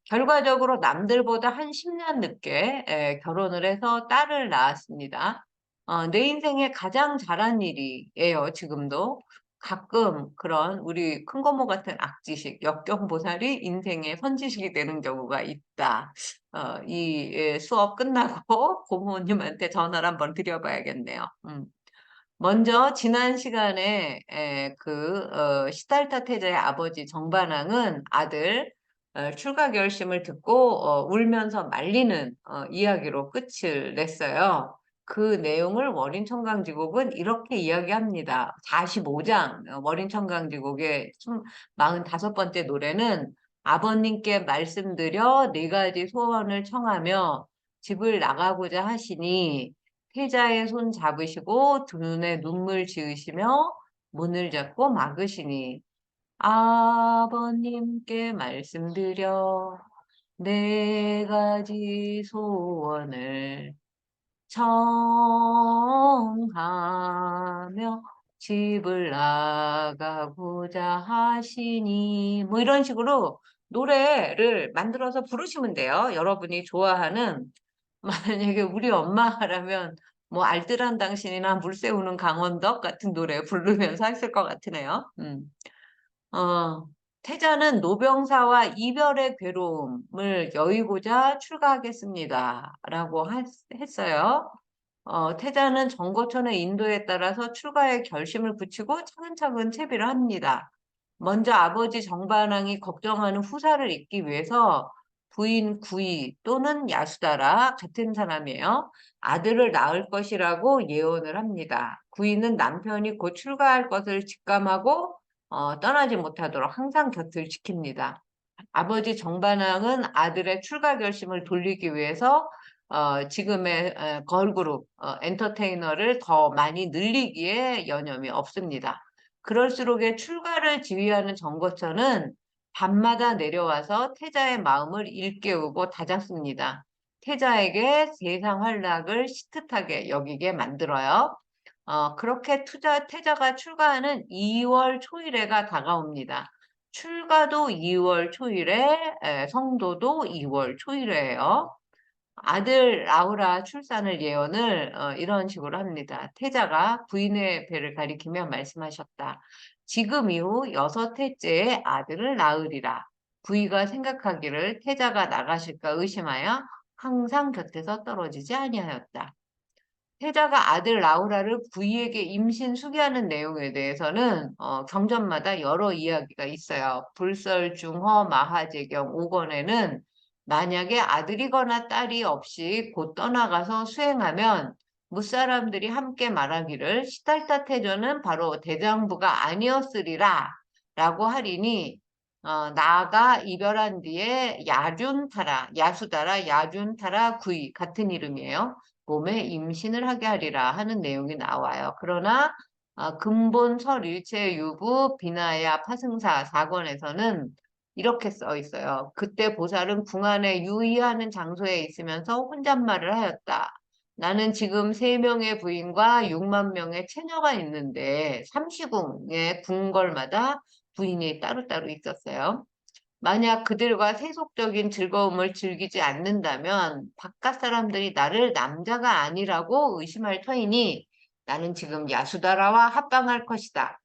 결과적으로 남들보다 한 10년 늦게 결혼을 해서 딸을 낳았습니다. 내 인생에 가장 잘한 일이에요, 지금도. 가끔 그런 우리 큰고모 같은 악지식, 역경보살이 인생의 선지식이 되는 경우가 있다. 이 수업 끝나고 고모님한테 전화를 한번 드려봐야겠네요. 먼저 지난 시간에 시달타 태자의 아버지 정반왕은 아들 출가 결심을 듣고 울면서 말리는 이야기로 끝을 냈어요. 그 내용을 월인청강지곡은 이렇게 이야기합니다. 45장 월인청강지곡의 45번째 노래는 아버님께 말씀드려 4가지 소원을 청하며 집을 나가고자 하시니 태자의 손 잡으시고 두 눈에 눈물 지으시며 문을 잡고 막으시니 아버님께 말씀드려 4가지 소원을 청하며 집을 나가고자 하시니 뭐 이런 식으로 노래를 만들어서 부르시면 돼요. 여러분이 좋아하는 만약에 우리 엄마라면 뭐 알뜰한 당신이나 물 새우는 강원덕 같은 노래 부르면서 했을 것 같으네요. 어, 태자는 노병사와 이별의 괴로움을 여의고자 출가하겠습니다. 라고 했어요. 태자는 정거천의 인도에 따라서 출가의 결심을 굳히고 차근차근 채비를 합니다. 먼저 아버지 정반왕이 걱정하는 후사를 잇기 위해서 부인 구이 또는 야수다라 같은 사람이에요. 아들을 낳을 것이라고 예언을 합니다. 구이는 남편이 곧 출가할 것을 직감하고 떠나지 못하도록 항상 곁을 지킵니다. 아버지 정반왕은 아들의 출가 결심을 돌리기 위해서 지금의 걸그룹 엔터테이너를 더 많이 늘리기에 여념이 없습니다. 그럴수록에 출가를 지휘하는 정거천은 밤마다 내려와서 태자의 마음을 일깨우고 다잡습니다. 태자에게 세상 활락을 시트하게 여기게 만들어요. 그렇게 태자가 출가하는 2월 초일에가 다가옵니다. 출가도 2월 초일에, 성도도 2월 초일에예요. 아들 라우라 출산을 예언을 이런 식으로 합니다. 태자가 부인의 배를 가리키며 말씀하셨다. 지금 이후 6회째의 아들을 낳으리라. 부이가 생각하기를 태자가 나가실까 의심하여 항상 곁에서 떨어지지 아니하였다. 태자가 아들 라우라를 부이에게 임신 수기하는 내용에 대해서는 경전마다 여러 이야기가 있어요. 불설, 중허, 마하제경 5권에는 만약에 아들이거나 딸이 없이 곧 떠나가서 수행하면 무사람들이 함께 말하기를 시달타 태조는 바로 대장부가 아니었으리라 라고 하리니 나아가 이별한 뒤에 야수다라 야준타라 구이 같은 이름이에요. 몸에 임신을 하게 하리라 하는 내용이 나와요. 그러나 근본 설일체 유부 비나야 파승사 4권에서는 이렇게 써 있어요. 그때 보살은 궁 안에 유의하는 장소에 있으면서 혼잣말을 하였다. 나는 지금 3명의 부인과 6만 명의 처녀가 있는데 삼시궁의 궁궐마다 부인이 따로따로 있었어요. 만약 그들과 세속적인 즐거움을 즐기지 않는다면 바깥 사람들이 나를 남자가 아니라고 의심할 터이니 나는 지금 야수다라와 합방할 것이다.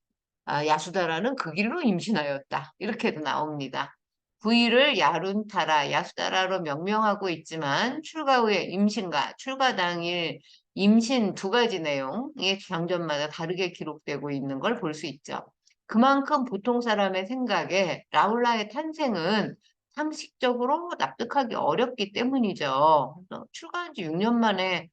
야수다라는 그 길로 임신하였다. 이렇게도 나옵니다. 부위를 야룬타라, 야수다라로 명명하고 있지만 출가 후에 임신과 출가 당일 임신 2가지 내용이 경전마다 다르게 기록되고 있는 걸 볼 수 있죠. 그만큼 보통 사람의 생각에 라울라의 탄생은 상식적으로 납득하기 어렵기 때문이죠. 출가한 지 6년 만에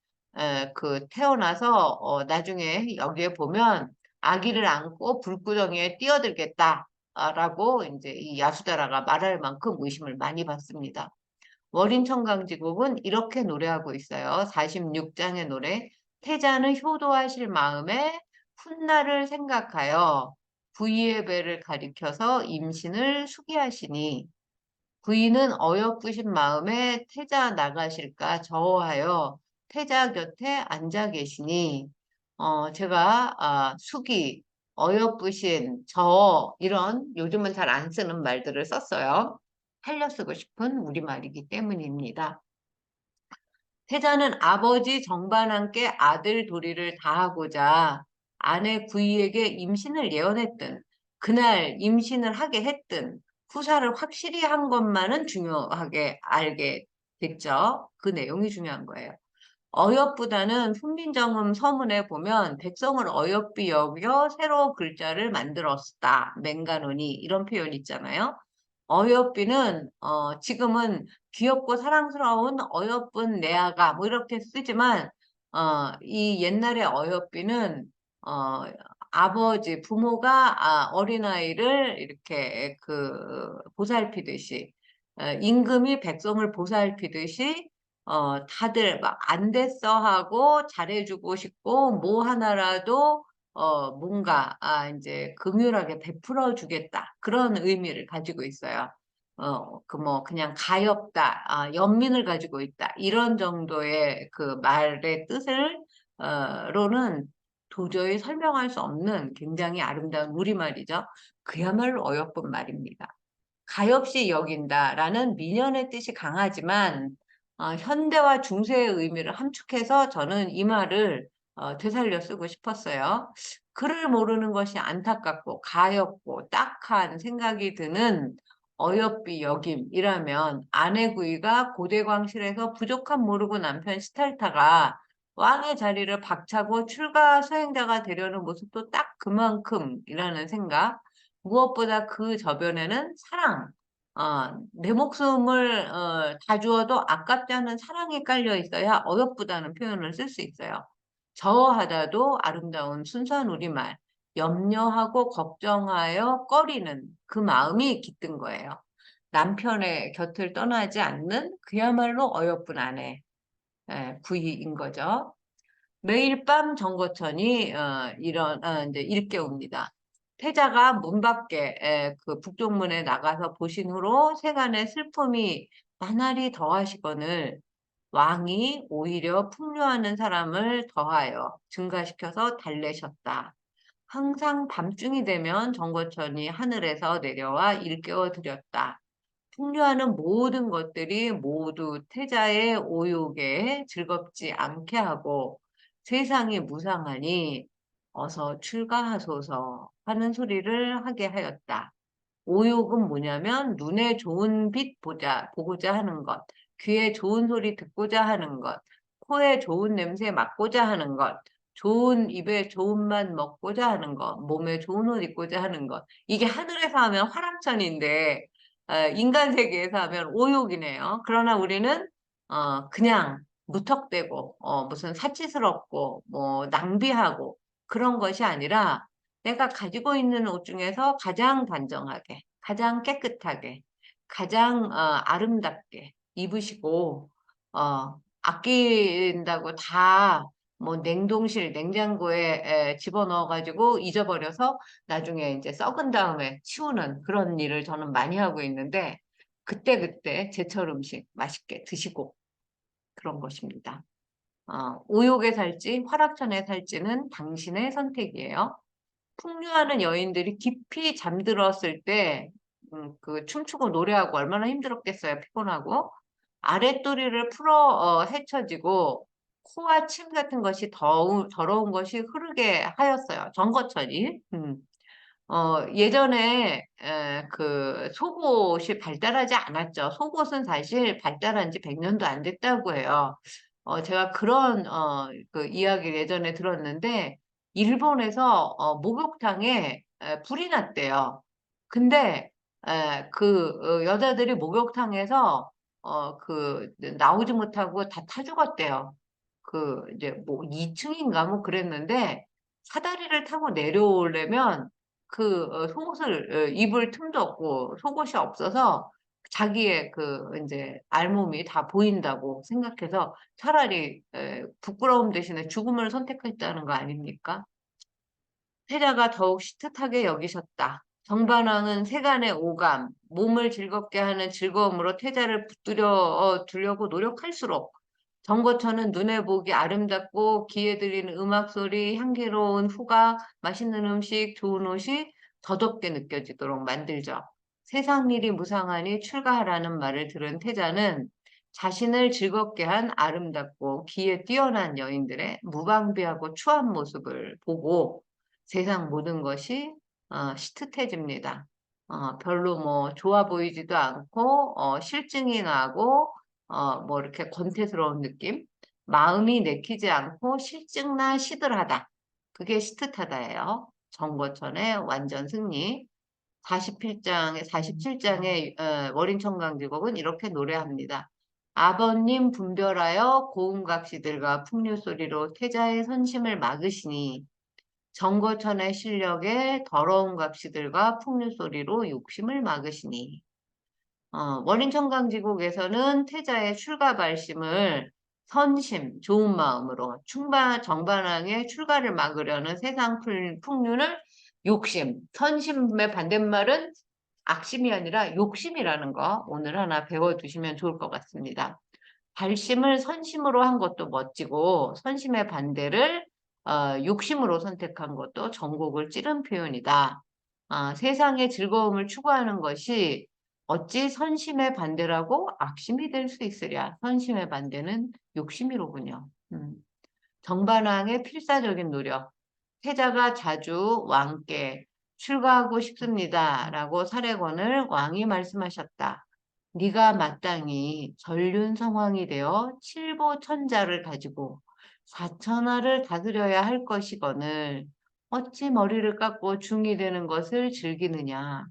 태어나서 나중에 여기에 보면 아기를 안고 불구덩이에 뛰어들겠다. 라고 이제 이 야수다라가 말할 만큼 의심을 많이 받습니다. 월인청강지곡은 이렇게 노래하고 있어요. 46장의 노래. 태자는 효도하실 마음에 훗날을 생각하여 부의의 배를 가리켜서 임신을 수기하시니 부인은 어여쁘신 마음에 태자 나가실까 저하여 태자 곁에 앉아 계시니 제가 숙이, 어여쁘신, 이런 요즘은 잘 안 쓰는 말들을 썼어요. 살려 쓰고 싶은 우리말이기 때문입니다. 태자는 아버지 정반왕께 아들 도리를 다하고자 아내 구이에게 임신을 예언했든 그날 임신을 하게 했든 후사를 확실히 한 것만은 중요하게 알게 됐죠. 그 내용이 중요한 거예요. 어엽보다는 훈민정음 서문에 보면 백성을 어여삐 여겨 새로 글자를 만들었다. 맹간원이 이런 표현 있잖아요. 어여삐는 지금은 귀엽고 사랑스러운 어여쁜 내 아가 뭐 이렇게 쓰지만 이 옛날의 어여삐는 어, 아버지 부모가 어린아이를 이렇게 보살피듯이 임금이 백성을 보살피듯이 다들 막 안 됐어 하고 잘해주고 싶고 뭐 하나라도 뭔가 이제 긍휼하게 베풀어 주겠다 그런 의미를 가지고 있어요. 그냥 가엾다, 연민을 가지고 있다 이런 정도의 그 말의 뜻을 로는 도저히 설명할 수 없는 굉장히 아름다운 우리말이죠. 그야말로 어여쁜 말입니다. 가엾이 여긴다라는 민연의 뜻이 강하지만 현대와 중세의 의미를 함축해서 저는 이 말을 되살려 쓰고 싶었어요. 글을 모르는 것이 안타깝고 가엾고 딱한 생각이 드는 어여삐 여김이라면 아내 구이가 고대광실에서 부족함 모르고 남편 시탈타가 왕의 자리를 박차고 출가 수행자가 되려는 모습도 딱 그만큼이라는 생각. 무엇보다 그 저변에는 사랑, 내 목숨을 다 주어도 아깝지 않은 사랑이 깔려 있어야 어여쁘다는 표현을 쓸 수 있어요. 저하다도 아름다운 순수한 우리말, 염려하고 걱정하여 꺼리는 그 마음이 깃든 거예요. 남편의 곁을 떠나지 않는 그야말로 어여쁜 아내, 구이인 거죠. 매일 밤 정거천이 이제 일깨웁니다. 태자가 문 밖에 그 북쪽문에 나가서 보신 후로 세간의 슬픔이 나날이 더하시거늘 왕이 오히려 풍요하는 사람을 더하여 증가시켜서 달래셨다. 항상 밤중이 되면 정거천이 하늘에서 내려와 일깨워 드렸다. 풍류하는 모든 것들이 모두 태자의 오욕에 즐겁지 않게 하고 세상이 무상하니 어서 출가하소서 하는 소리를 하게 하였다. 오욕은 뭐냐면 눈에 좋은 빛 보고자 하는 것, 귀에 좋은 소리 듣고자 하는 것, 코에 좋은 냄새 맡고자 하는 것, 좋은 입에 좋은 맛 먹고자 하는 것, 몸에 좋은 옷 입고자 하는 것. 이게 하늘에서 하면 화랑천인데 인간 세계에서 하면 오욕이네요. 그러나 우리는 그냥 무턱대고 무슨 사치스럽고 뭐 낭비하고 그런 것이 아니라 내가 가지고 있는 옷 중에서 가장 단정하게, 가장 깨끗하게, 가장 아름답게 입으시고 아낀다고 다 뭐 냉동실, 냉장고에 집어넣어가지고 잊어버려서 나중에 이제 썩은 다음에 치우는 그런 일을 저는 많이 하고 있는데 그때그때 제철 음식 맛있게 드시고 그런 것입니다. 우욕에 살지 화락천에 살지는 당신의 선택이에요. 풍류하는 여인들이 깊이 잠들었을 때, 그 춤추고 노래하고 얼마나 힘들었겠어요, 피곤하고. 아랫도리를 풀어 헤쳐지고, 코와 침 같은 것이 더러운 것이 흐르게 하였어요. 정거천이. 예전에 그 속옷이 발달하지 않았죠. 속옷은 사실 발달한 지 100년도 안 됐다고 해요. 제가 그런 그 이야기를 예전에 들었는데 일본에서 목욕탕에 불이 났대요. 근데 그 여자들이 목욕탕에서 그 나오지 못하고 다 타 죽었대요. 그 이제 뭐 2층인가 뭐 그랬는데 사다리를 타고 내려오려면 그 속옷을 입을 틈도 없고 속옷이 없어서 자기의 그 이제 알몸이 다 보인다고 생각해서 차라리 부끄러움 대신에 죽음을 선택했다는 거 아닙니까? 태자가 더욱 시특하게 여기셨다. 정반왕은 세간의 오감, 몸을 즐겁게 하는 즐거움으로 태자를 붙들여 두려고 노력할수록 정거천은 눈에 보기 아름답고 귀에 들리는 음악 소리, 향기로운 후가, 맛있는 음식, 좋은 옷이 더덥게 느껴지도록 만들죠. 세상 일이 무상하니 출가하라는 말을 들은 태자는 자신을 즐겁게 한 아름답고 기에 뛰어난 여인들의 무방비하고 추한 모습을 보고 세상 모든 것이 시트해집니다. 별로 뭐 좋아 보이지도 않고 실증이 나고 뭐 이렇게 권태스러운 느낌, 마음이 내키지 않고 실증나 시들하다. 그게 시트하다예요. 정거천의 완전 승리. 47장의 월인청강지곡은 이렇게 노래합니다. 아버님 분별하여 고음각시들과 풍류소리로 태자의 선심을 막으시니 정거천의 실력에 더러운 각시들과 풍류소리로 욕심을 막으시니 원인청강지곡에서는 태자의 출가 발심을 선심, 좋은 마음으로 정반항의 출가를 막으려는 세상 풍류를 욕심, 선심의 반대말은 악심이 아니라 욕심이라는 거 오늘 하나 배워두시면 좋을 것 같습니다. 발심을 선심으로 한 것도 멋지고 선심의 반대를 욕심으로 선택한 것도 전곡을 찌른 표현이다. 세상의 즐거움을 추구하는 것이 어찌 선심의 반대라고 악심이 될 수 있으랴. 선심의 반대는 욕심이로군요. 정반왕의 필사적인 노력. 태자가 자주 왕께 출가하고 싶습니다. 라고 사례권을 왕이 말씀하셨다. 네가 마땅히 전륜성왕이 되어 칠보천자를 가지고 사천하를 다스려야 할 것이거늘 어찌 머리를 깎고 중이 되는 것을 즐기느냐.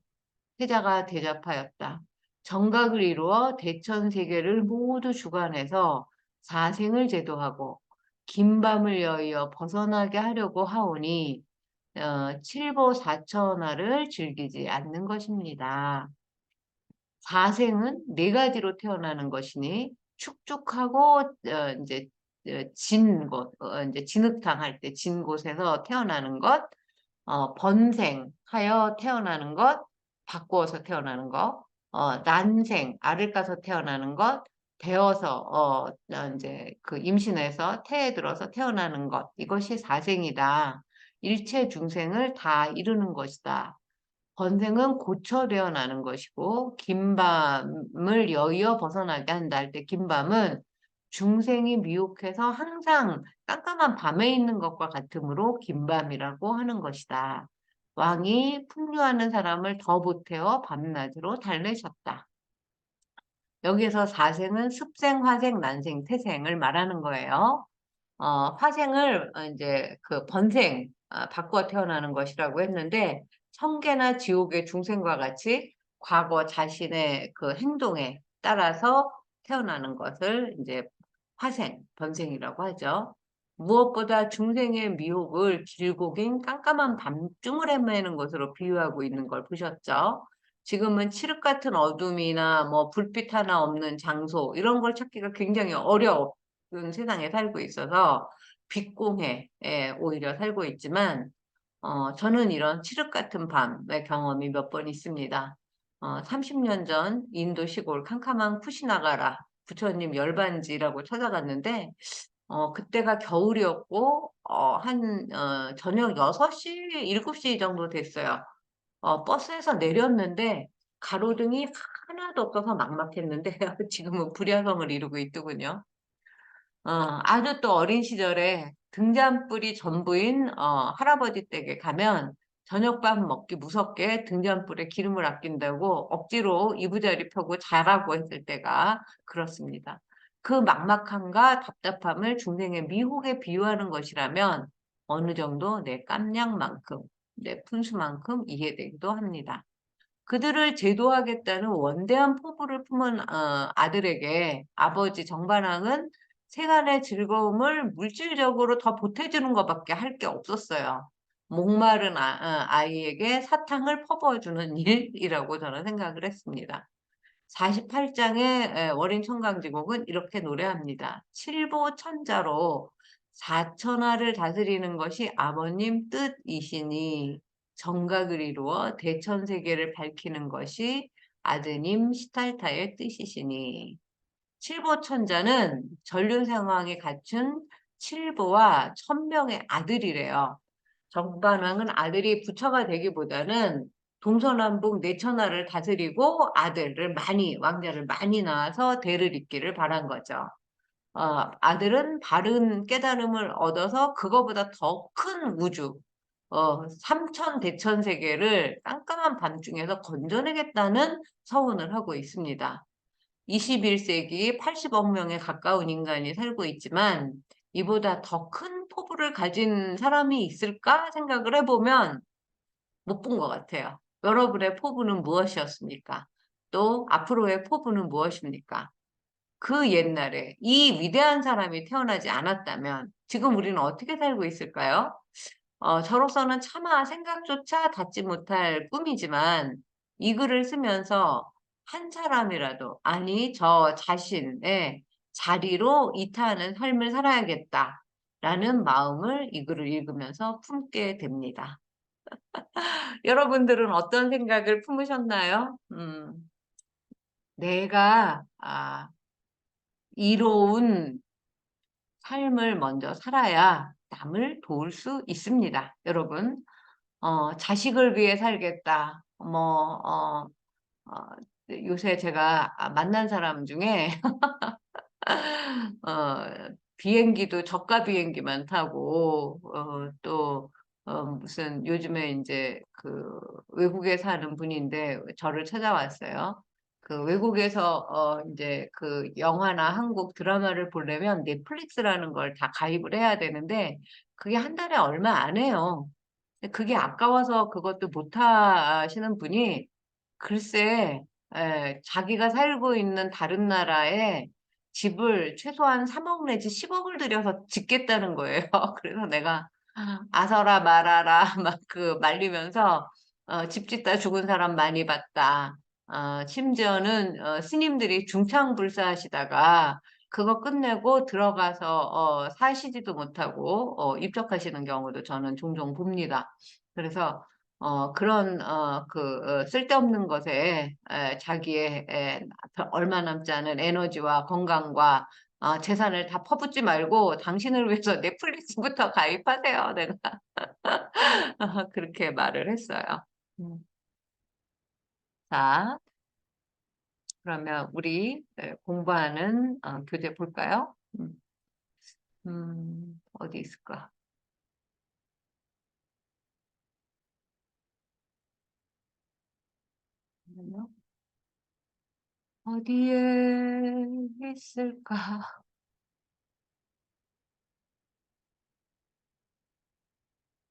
태자가 대답하였다. 정각을 이루어 대천세계를 모두 주관해서 사생을 제도하고 긴 밤을 여의어 벗어나게 하려고 하오니 칠보사천하를 즐기지 않는 것입니다. 사생은 네 가지로 태어나는 것이니 축축하고 이제 진 곳, 이제 진흙탕 할 때 진 곳에서 태어나는 것, 번생하여 태어나는 것, 바꾸어서 태어나는 것, 난생, 알을 까서 태어나는 것, 배어서, 이제 그 임신해서 태에 들어서 태어나는 것, 이것이 사생이다. 일체 중생을 다 이루는 것이다. 번생은 고쳐되어 나는 것이고, 긴밤을 여의어 벗어나게 한다 할 때, 긴밤은 중생이 미혹해서 항상 깜깜한 밤에 있는 것과 같으므로 긴밤이라고 하는 것이다. 왕이 풍류하는 사람을 더 보태어 밤낮으로 달래셨다. 여기에서 사생은 습생, 화생, 난생, 태생을 말하는 거예요. 화생을 이제 그 번생, 바꿔 태어나는 것이라고 했는데, 천계나 지옥의 중생과 같이 과거 자신의 그 행동에 따라서 태어나는 것을 이제 화생, 번생이라고 하죠. 무엇보다 중생의 미혹을 길고 긴 깜깜한 밤중을 헤매는 것으로 비유하고 있는 걸 보셨죠? 지금은 칠흑 같은 어둠이나 뭐 불빛 하나 없는 장소 이런 걸 찾기가 굉장히 어려운 세상에 살고 있어서 빛공해 오히려 살고 있지만 저는 이런 칠흑 같은 밤의 경험이 몇 번 있습니다. 30년 전 인도 시골 캄캄한 쿠시나가라 부처님 열반지라고 찾아갔는데 그때가 겨울이었고 저녁 6시, 7시 정도 됐어요. 버스에서 내렸는데 가로등이 하나도 없어서 막막했는데 지금은 불야성을 이루고 있더군요. 아주 또 어린 시절에 등잔불이 전부인 할아버지 댁에 가면 저녁밥 먹기 무섭게 등잔불에 기름을 아낀다고 억지로 이부자리 펴고 자라고 했을 때가 그렇습니다. 그 막막함과 답답함을 중생의 미혹에 비유하는 것이라면 어느 정도 내 깜냥만큼, 내 푼수만큼 이해되기도 합니다. 그들을 제도하겠다는 원대한 포부를 품은 아들에게 아버지 정반왕은 세간의 즐거움을 물질적으로 더 보태주는 것밖에 할 게 없었어요. 목마른 아이에게 사탕을 퍼부어주는 일이라고 저는 생각을 했습니다. 48장의 월인 청강지곡은 이렇게 노래합니다. 칠보천자로 사천하를 다스리는 것이 아버님 뜻이시니 정각을 이루어 대천세계를 밝히는 것이 아드님 시탈타의 뜻이시니 칠보천자는 전륜상황에 갖춘 칠보와 천명의 아들이래요. 정반왕은 아들이 부처가 되기보다는 동서남북 내천하를 다스리고 왕자를 많이 낳아서 대를 잇기를 바란 거죠. 아들은 바른 깨달음을 얻어서 그거보다 더 큰 우주, 삼천 대천 세계를 깜깜한 밤중에서 건져내겠다는 서원을 하고 있습니다. 21세기 80억 명에 가까운 인간이 살고 있지만 이보다 더 큰 포부를 가진 사람이 있을까 생각을 해보면 못 본 것 같아요. 여러분의 포부는 무엇이었습니까? 또 앞으로의 포부는 무엇입니까? 그 옛날에 이 위대한 사람이 태어나지 않았다면 지금 우리는 어떻게 살고 있을까요? 저로서는 차마 생각조차 닿지 못할 꿈이지만 이 글을 쓰면서 한 사람이라도, 아니, 저 자신의 자리로 이타하는 삶을 살아야겠다라는 마음을 이 글을 읽으면서 품게 됩니다. 여러분들은 어떤 생각을 품으셨나요? 내가 이로운 삶을 먼저 살아야 남을 도울 수 있습니다. 여러분, 자식을 위해 살겠다. 어, 요새 제가 만난 사람 중에 비행기도 저가 비행기만 타고, 또, 무슨 요즘에 이제 그 외국에 사는 분인데 저를 찾아왔어요. 그 외국에서 이제 그 영화나 한국 드라마를 보려면 넷플릭스라는 걸 다 가입을 해야 되는데 그게 한 달에 얼마 안 해요. 그게 아까워서 그것도 못 하시는 분이 글쎄, 자기가 살고 있는 다른 나라에 집을 최소한 3억 내지 10억을 들여서 짓겠다는 거예요. 그래서 내가 아서라 말아라 막 그 말리면서 집 짓다 죽은 사람 많이 봤다. 심지어는 스님들이 중창불사하시다가 그거 끝내고 들어가서 사시지도 못하고 입적하시는 경우도 저는 종종 봅니다. 그래서 그런 쓸데없는 것에 자기의 얼마 남지 않은 에너지와 건강과 재산을 다 퍼붓지 말고 당신을 위해서 넷플릭스부터 가입하세요. 내가 그렇게 말을 했어요. 음. 자, 그러면 우리 공부하는 교재 볼까요? 어디 있을까? 잠깐만요. 어디에 있을까?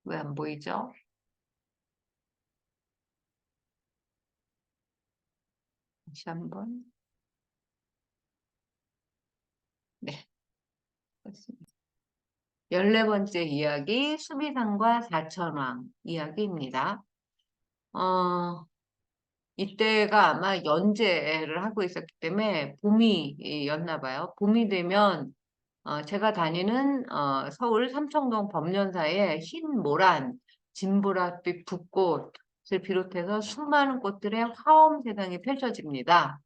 왜 안 보이죠? 다시 한번. 네, 그렇습니다. 14번째 이야기, 수미상과 사천왕 이야기입니다. 어, 이때가 아마 연재를 하고 있었기 때문에 봄이었나 봐요. 봄이 되면 제가 다니는 서울 삼청동 법련사에 흰 모란, 진보랏빛 붓꽃을 비롯해서 수많은 꽃들의 화엄 세상이 펼쳐집니다.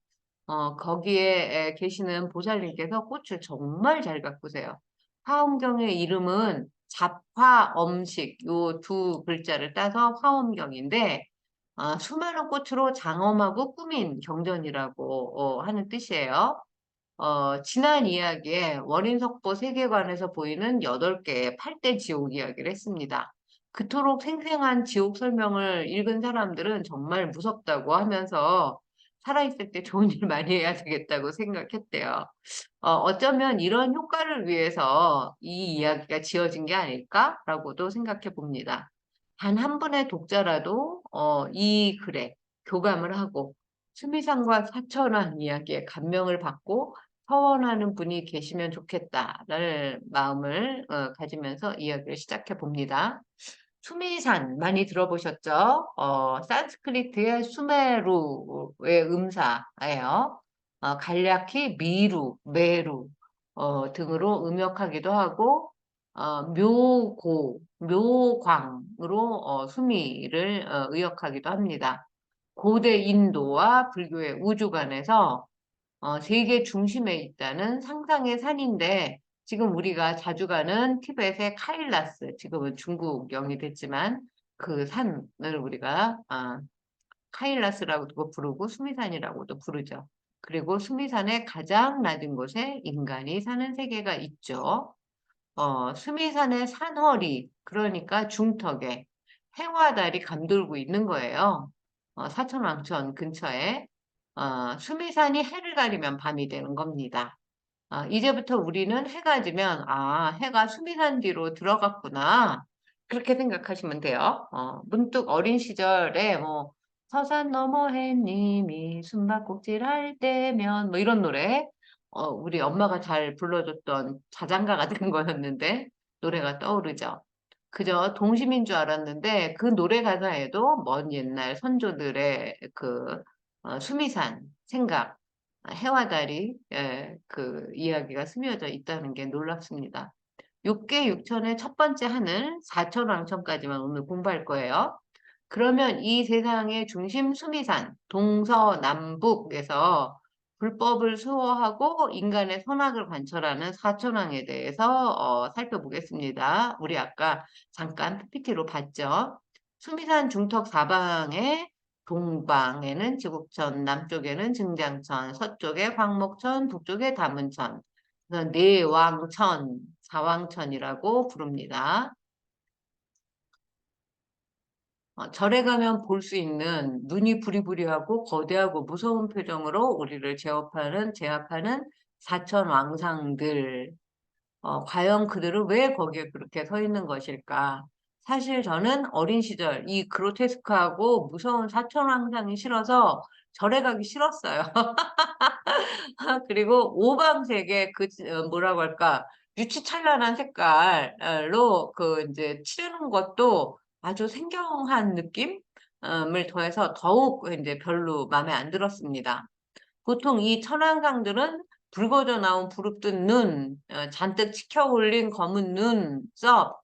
거기에 계시는 보살님께서 꽃을 정말 잘 가꾸세요. 화엄경의 이름은 잡화엄식 요 두 글자를 따서 화엄경인데 수많은 꽃으로 장엄하고 꾸민 경전이라고 하는 뜻이에요. 지난 이야기에 원인석보 세계관에서 보이는 8개의 8대 지옥 이야기를 했습니다. 그토록 생생한 지옥 설명을 읽은 사람들은 정말 무섭다고 하면서 살아있을 때 좋은 일 많이 해야 되겠다고 생각했대요. 어쩌면 이런 효과를 위해서 이 이야기가 지어진 게 아닐까라고도 생각해 봅니다. 단 한 분의 독자라도 이 글에 교감을 하고 수미상과 사천왕 이야기에 감명을 받고 서원하는 분이 계시면 좋겠다라는 마음을 가지면서 이야기를 시작해 봅니다. 수미산 많이 들어보셨죠? 산스크리트의 수메루의 음사예요. 간략히 미루, 메루 등으로 음역하기도 하고 묘광으로 수미를 의역하기도 합니다. 고대 인도와 불교의 우주관에서 세계 중심에 있다는 상상의 산인데 지금 우리가 자주 가는 티벳의 카일라스, 지금은 중국령이 됐지만 그 산을 우리가 카일라스라고도 부르고 수미산이라고도 부르죠. 그리고 수미산의 가장 낮은 곳에 인간이 사는 세계가 있죠. 수미산의 산허리, 그러니까 중턱에 해와 달이 감돌고 있는 거예요. 사천왕천 근처에. 수미산이 해를 가리면 밤이 되는 겁니다. 이제부터 우리는 해가 지면, 해가 수미산 뒤로 들어갔구나. 그렇게 생각하시면 돼요. 문득 어린 시절에 뭐, 서산 너머 해님이 숨바꼭질 할 때면, 뭐 이런 노래, 우리 엄마가 잘 불러줬던 자장가 같은 거였는데, 노래가 떠오르죠. 그저 동심인 줄 알았는데, 그 노래 가사에도 먼 옛날 선조들의 수미산 생각, 해와 달이 그 이야기가 스며져 있다는 게 놀랍습니다. 육계 육천의 첫 번째 하늘, 사천왕천까지만 오늘 공부할 거예요. 그러면 이 세상의 중심 수미산, 동서남북에서 불법을 수호하고 인간의 선악을 관철하는 사천왕에 대해서 살펴보겠습니다. 우리 아까 잠깐 PPT로 봤죠. 수미산 중턱 사방에 동방에는 지국천, 남쪽에는 증장천, 서쪽에 광목천, 북쪽에 다문천. 그래서 내왕천, 사왕천이라고 부릅니다. 절에 가면 볼 수 있는 눈이 부리부리하고 거대하고 무서운 표정으로 우리를 제압하는 사천 왕상들. 과연 그들은 왜 거기에 그렇게 서 있는 것일까? 사실 저는 어린 시절 이 그로테스크하고 무서운 사천 왕상이 싫어서 절에 가기 싫었어요. 그리고 오방색의 뭐라고 할까, 유치찬란한 색깔로 이제 칠하는 것도 아주 생경한 느낌을 더해서 더욱 이제 별로 마음에 안 들었습니다. 보통 이 천왕상들은 붉어져 나온 부릅뜬 눈, 잔뜩 치켜 올린 검은 눈썹,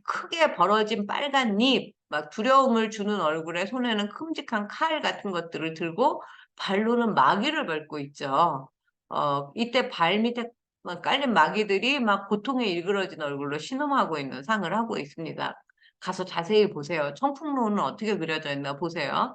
크게 벌어진 빨간 잎, 막 두려움을 주는 얼굴에 손에는 큼직한 칼 같은 것들을 들고 발로는 마귀를 밟고 있죠. 이때 발 밑에 막 깔린 마귀들이 막 고통에 일그러진 얼굴로 신음하고 있는 상을 하고 있습니다. 가서 자세히 보세요. 청풍로는 어떻게 그려져 있나 보세요.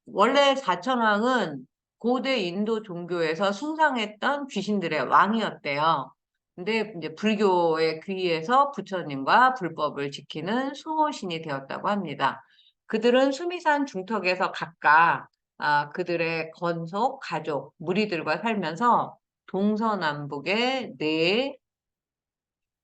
원래 사천왕은 고대 인도 종교에서 숭상했던 귀신들의 왕이었대요. 근데 이제 불교에 귀의해서 부처님과 불법을 지키는 수호신이 되었다고 합니다. 그들은 수미산 중턱에서 각각 그들의 건속, 가족, 무리들과 살면서 동서남북의 네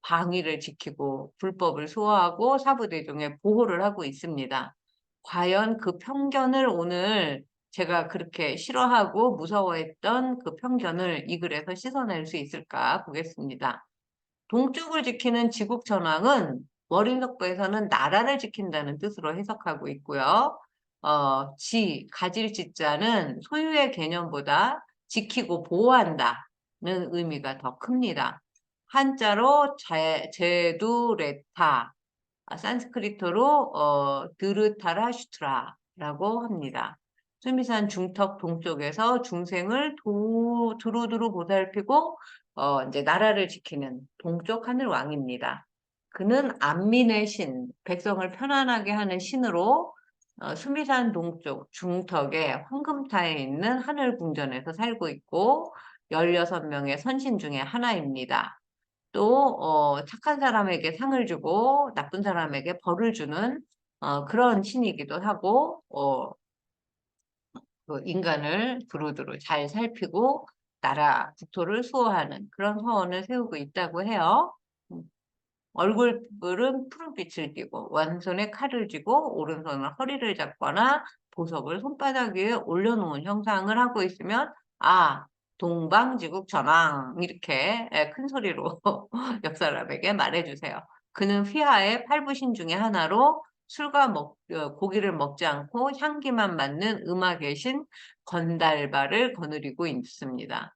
방위를 지키고 불법을 수호하고 사부대중의 보호를 하고 있습니다. 과연 그 편견을 오늘 제가 그렇게 싫어하고 무서워했던 그 편견을 이 글에서 씻어낼 수 있을까 보겠습니다. 동쪽을 지키는 지국천왕은 월인석부에서는 나라를 지킨다는 뜻으로 해석하고 있고요. 가질 지자는 소유의 개념보다 지키고 보호한다는 의미가 더 큽니다. 한자로 제두레타, 산스크리트로 드르타라슈트라라고 합니다. 수미산 중턱 동쪽에서 중생을 두루두루 보살피고 이제 나라를 지키는 동쪽 하늘 왕입니다. 그는 안민의 신, 백성을 편안하게 하는 신으로 수미산 동쪽 중턱에 황금타에 있는 하늘 궁전에서 살고 있고 16명의 선신 중에 하나입니다. 또 착한 사람에게 상을 주고 나쁜 사람에게 벌을 주는 그런 신이기도 하고 그 인간을 두루두루 잘 살피고 나라 국토를 수호하는 그런 서원을 세우고 있다고 해요. 음, 얼굴은 푸른빛을 띠고 왼손에 칼을 쥐고 오른손은 허리를 잡거나 보석을 손바닥 위에 올려놓은 형상을 하고 있으면 동방지국 전왕 이렇게 큰 소리로 옆 사람에게 말해주세요. 그는 휘하의 팔부신 중에 하나로 고기를 먹지 않고 향기만 맡는 음악의 신 건달바를 거느리고 있습니다.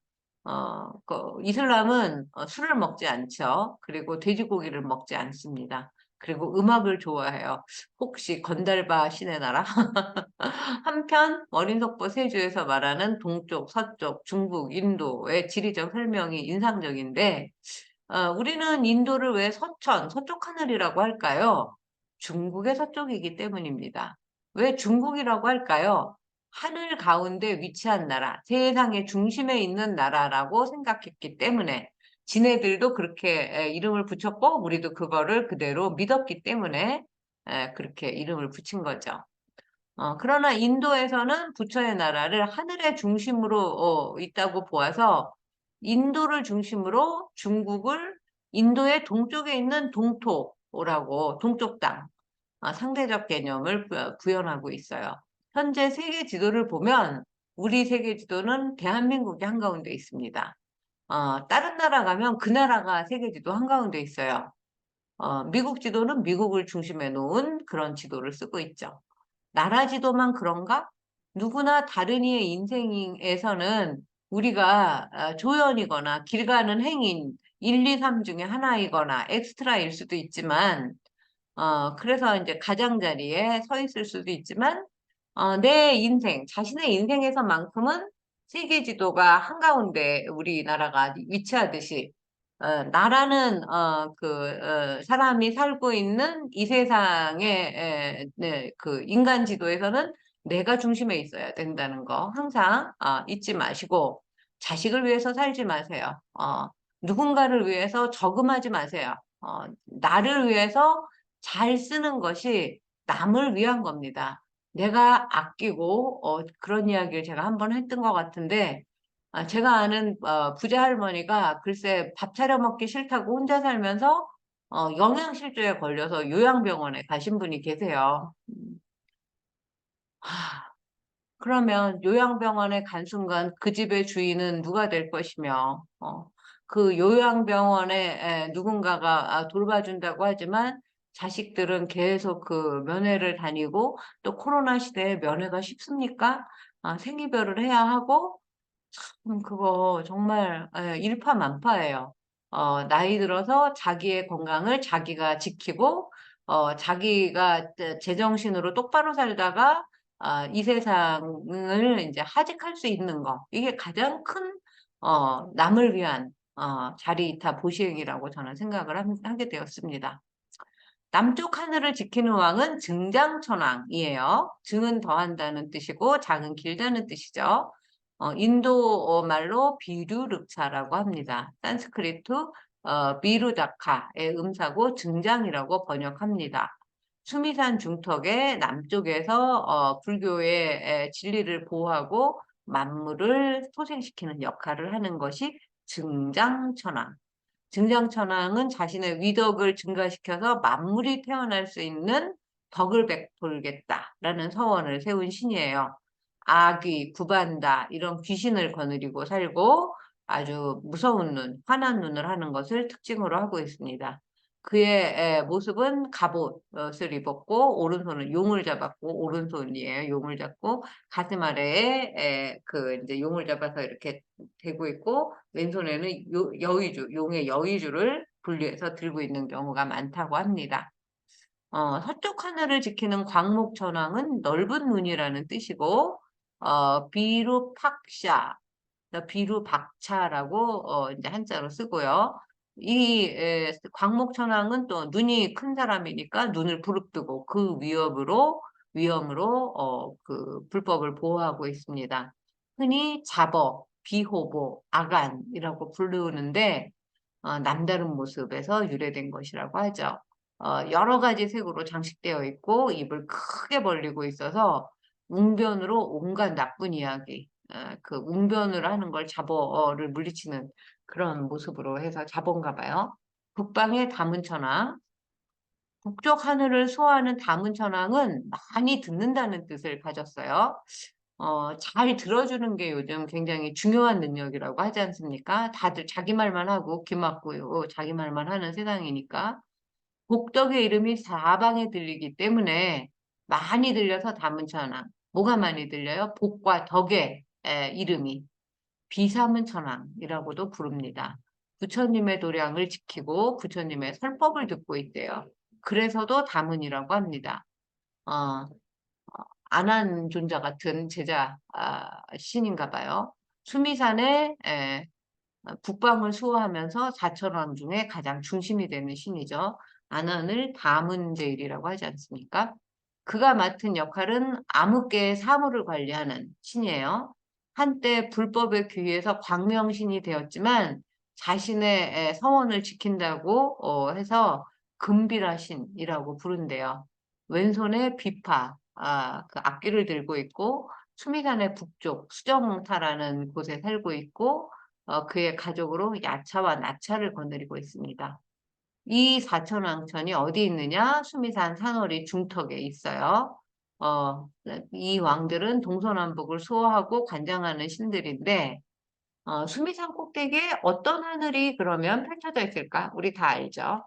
이슬람은 술을 먹지 않죠. 그리고 돼지고기를 먹지 않습니다. 그리고 음악을 좋아해요. 혹시 건달바 신의 나라? 한편 어린석보 세주에서 말하는 동쪽, 서쪽, 중국, 인도의 지리적 설명이 인상적인데 우리는 인도를 왜 서쪽 하늘이라고 할까요? 중국의 서쪽이기 때문입니다. 왜 중국이라고 할까요? 하늘 가운데 위치한 나라, 세상의 중심에 있는 나라라고 생각했기 때문에 지네들도 그렇게 이름을 붙였고 우리도 그거를 그대로 믿었기 때문에 그렇게 이름을 붙인 거죠. 그러나 인도에서는 부처의 나라를 하늘의 중심으로 있다고 보아서 인도를 중심으로 중국을 인도의 동쪽에 있는 동토라고 동쪽 땅, 상대적 개념을 구현하고 있어요. 현재 세계 지도를 보면 우리 세계 지도는 대한민국이 한가운데 있습니다. 다른 나라 가면 그 나라가 세계 지도 한가운데 있어요. 미국 지도는 미국을 중심에 놓은 그런 지도를 쓰고 있죠. 나라 지도만 그런가? 누구나 다른 이의 인생에서는 우리가 조연이거나 길 가는 행인 1, 2, 3 중에 하나이거나 엑스트라일 수도 있지만 그래서 이제 가장자리에 서 있을 수도 있지만 내 인생, 자신의 인생에서만큼은 세계 지도가 한가운데 우리나라가 위치하듯이 나라는 사람이 살고 있는 이 세상의 그 인간 지도에서는 내가 중심에 있어야 된다는 거 항상 잊지 마시고 자식을 위해서 살지 마세요. 누군가를 위해서 저금하지 마세요. 나를 위해서 잘 쓰는 것이 남을 위한 겁니다. 내가 아끼고 그런 이야기를 제가 한번 했던 것 같은데 제가 아는 부자 할머니가 글쎄 밥 차려 먹기 싫다고 혼자 살면서 영양실조에 걸려서 요양병원에 가신 분이 계세요. 하, 그러면 요양병원에 간 순간 그 집의 주인은 누가 될 것이며, 그 요양병원에 누군가가 돌봐준다고 하지만 자식들은 계속 그 면회를 다니고 또 코로나 시대에 면회가 쉽습니까? 생이별을 해야 하고 그거 정말 일파만파예요. 나이 들어서 자기의 건강을 자기가 지키고 자기가 제정신으로 똑바로 살다가 이 세상을 이제 하직할 수 있는 거 이게 가장 큰 남을 위한 자리이타 보시행이라고 저는 생각을 하게 되었습니다. 남쪽 하늘을 지키는 왕은 증장천왕이에요. 증은 더한다는 뜻이고 장은 길다는 뜻이죠. 인도 말로 비루륵차라고 합니다. 산스크리트 비루다카의 음사고 증장이라고 번역합니다. 수미산 중턱의 남쪽에서 불교의 진리를 보호하고 만물을 소생시키는 역할을 하는 것이 증장천왕. 증장천왕은 자신의 위덕을 증가시켜서 만물이 태어날 수 있는 덕을 베풀겠다라는 서원을 세운 신이에요. 아귀, 구반다 이런 귀신을 거느리고 살고 아주 무서운 눈, 환한 눈을 하는 것을 특징으로 하고 있습니다. 그의 모습은 갑옷을 입었고 오른손은 용을 잡았고 오른손이에요. 용을 잡고 가슴 아래에 그 이제 용을 잡아서 이렇게 대고 있고 왼손에는 여의주, 용의 여의주를 분리해서 들고 있는 경우가 많다고 합니다. 서쪽 하늘을 지키는 광목천왕은 넓은 눈이라는 뜻이고 비루팍샤, 비루박차라고 이제 한자로 쓰고요. 이 광목천왕은 또 눈이 큰 사람이니까 눈을 부릅뜨고 그 위험으로 그 불법을 보호하고 있습니다. 흔히 자버, 비호보, 아간이라고 부르는데 남다른 모습에서 유래된 것이라고 하죠. 여러 가지 색으로 장식되어 있고 입을 크게 벌리고 있어서 웅변으로 온갖 나쁜 이야기, 그 웅변을 하는 걸 자버를 물리치는 그런 모습으로 해서 자본가 봐요. 북방의 다문천왕, 북쪽 하늘을 수호하는 다문천왕은 많이 듣는다는 뜻을 가졌어요. 잘 들어주는 게 요즘 굉장히 중요한 능력이라고 하지 않습니까? 다들 자기 말만 하고 귀 막고 자기 말만 하는 세상이니까. 복덕의 이름이 사방에 들리기 때문에 많이 들려서 다문천왕. 뭐가 많이 들려요? 복과 덕의 이름이 비사문천왕이라고도 부릅니다. 부처님의 도량을 지키고 부처님의 설법을 듣고 있대요. 그래서도 다문이라고 합니다. 어, 안한존자 같은 제자 신인가 봐요. 수미산에 북방을 수호하면서 사천왕 중에 가장 중심이 되는 신이죠. 안한을 다문제일이라고 하지 않습니까? 그가 맡은 역할은 암흑계의 사물을 관리하는 신이에요. 한때 불법에 귀의해서 광명신이 되었지만 자신의 서원을 지킨다고 해서 금비라신이라고 부른대요. 왼손에 비파, 그 악기를 들고 있고 수미산의 북쪽 수정타라는 곳에 살고 있고 그의 가족으로 야차와 나차를 거느리고 있습니다. 이 사천왕천이 어디 있느냐? 수미산 산허리 중턱에 있어요. 이 왕들은 동서남북을 수호하고 관장하는 신들인데 수미산 꼭대기에 어떤 하늘이 그러면 펼쳐져 있을까? 우리 다 알죠.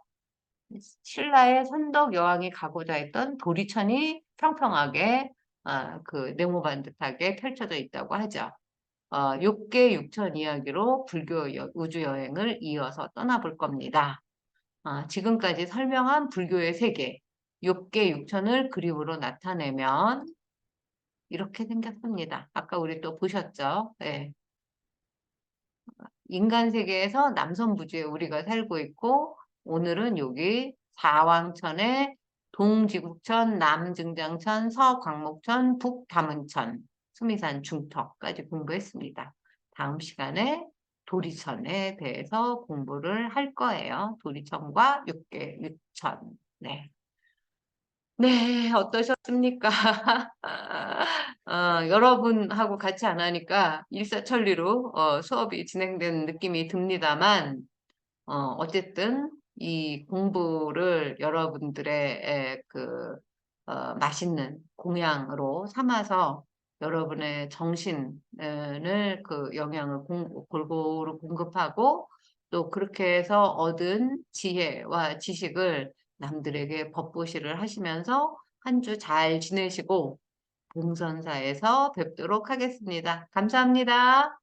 신라의 선덕 여왕이 가고자 했던 도리천이 평평하게 그 네모반듯하게 펼쳐져 있다고 하죠. 육계 육천 이야기로 불교 우주 여행을 이어서 떠나볼 겁니다. 지금까지 설명한 불교의 세계, 육계 육천을 그림으로 나타내면 이렇게 생겼습니다. 아까 우리 또 보셨죠? 네. 인간 세계에서 남성부주에 우리가 살고 있고 오늘은 여기 사왕천의 동지국천, 남증장천, 서광목천, 북담은천, 수미산 중턱까지 공부했습니다. 다음 시간에 도리천에 대해서 공부를 할 거예요. 도리천과 육천. 네. 네, 어떠셨습니까? 여러분하고 같이 안 하니까 일사천리로 수업이 진행된 느낌이 듭니다만, 어쨌든 이 공부를 여러분들의 맛있는 공양으로 삼아서 여러분의 정신을 그 영양을 골고루 공급하고 또 그렇게 해서 얻은 지혜와 지식을 남들에게 법보시를 하시면서 한 주 잘 지내시고 봉선사에서 뵙도록 하겠습니다. 감사합니다.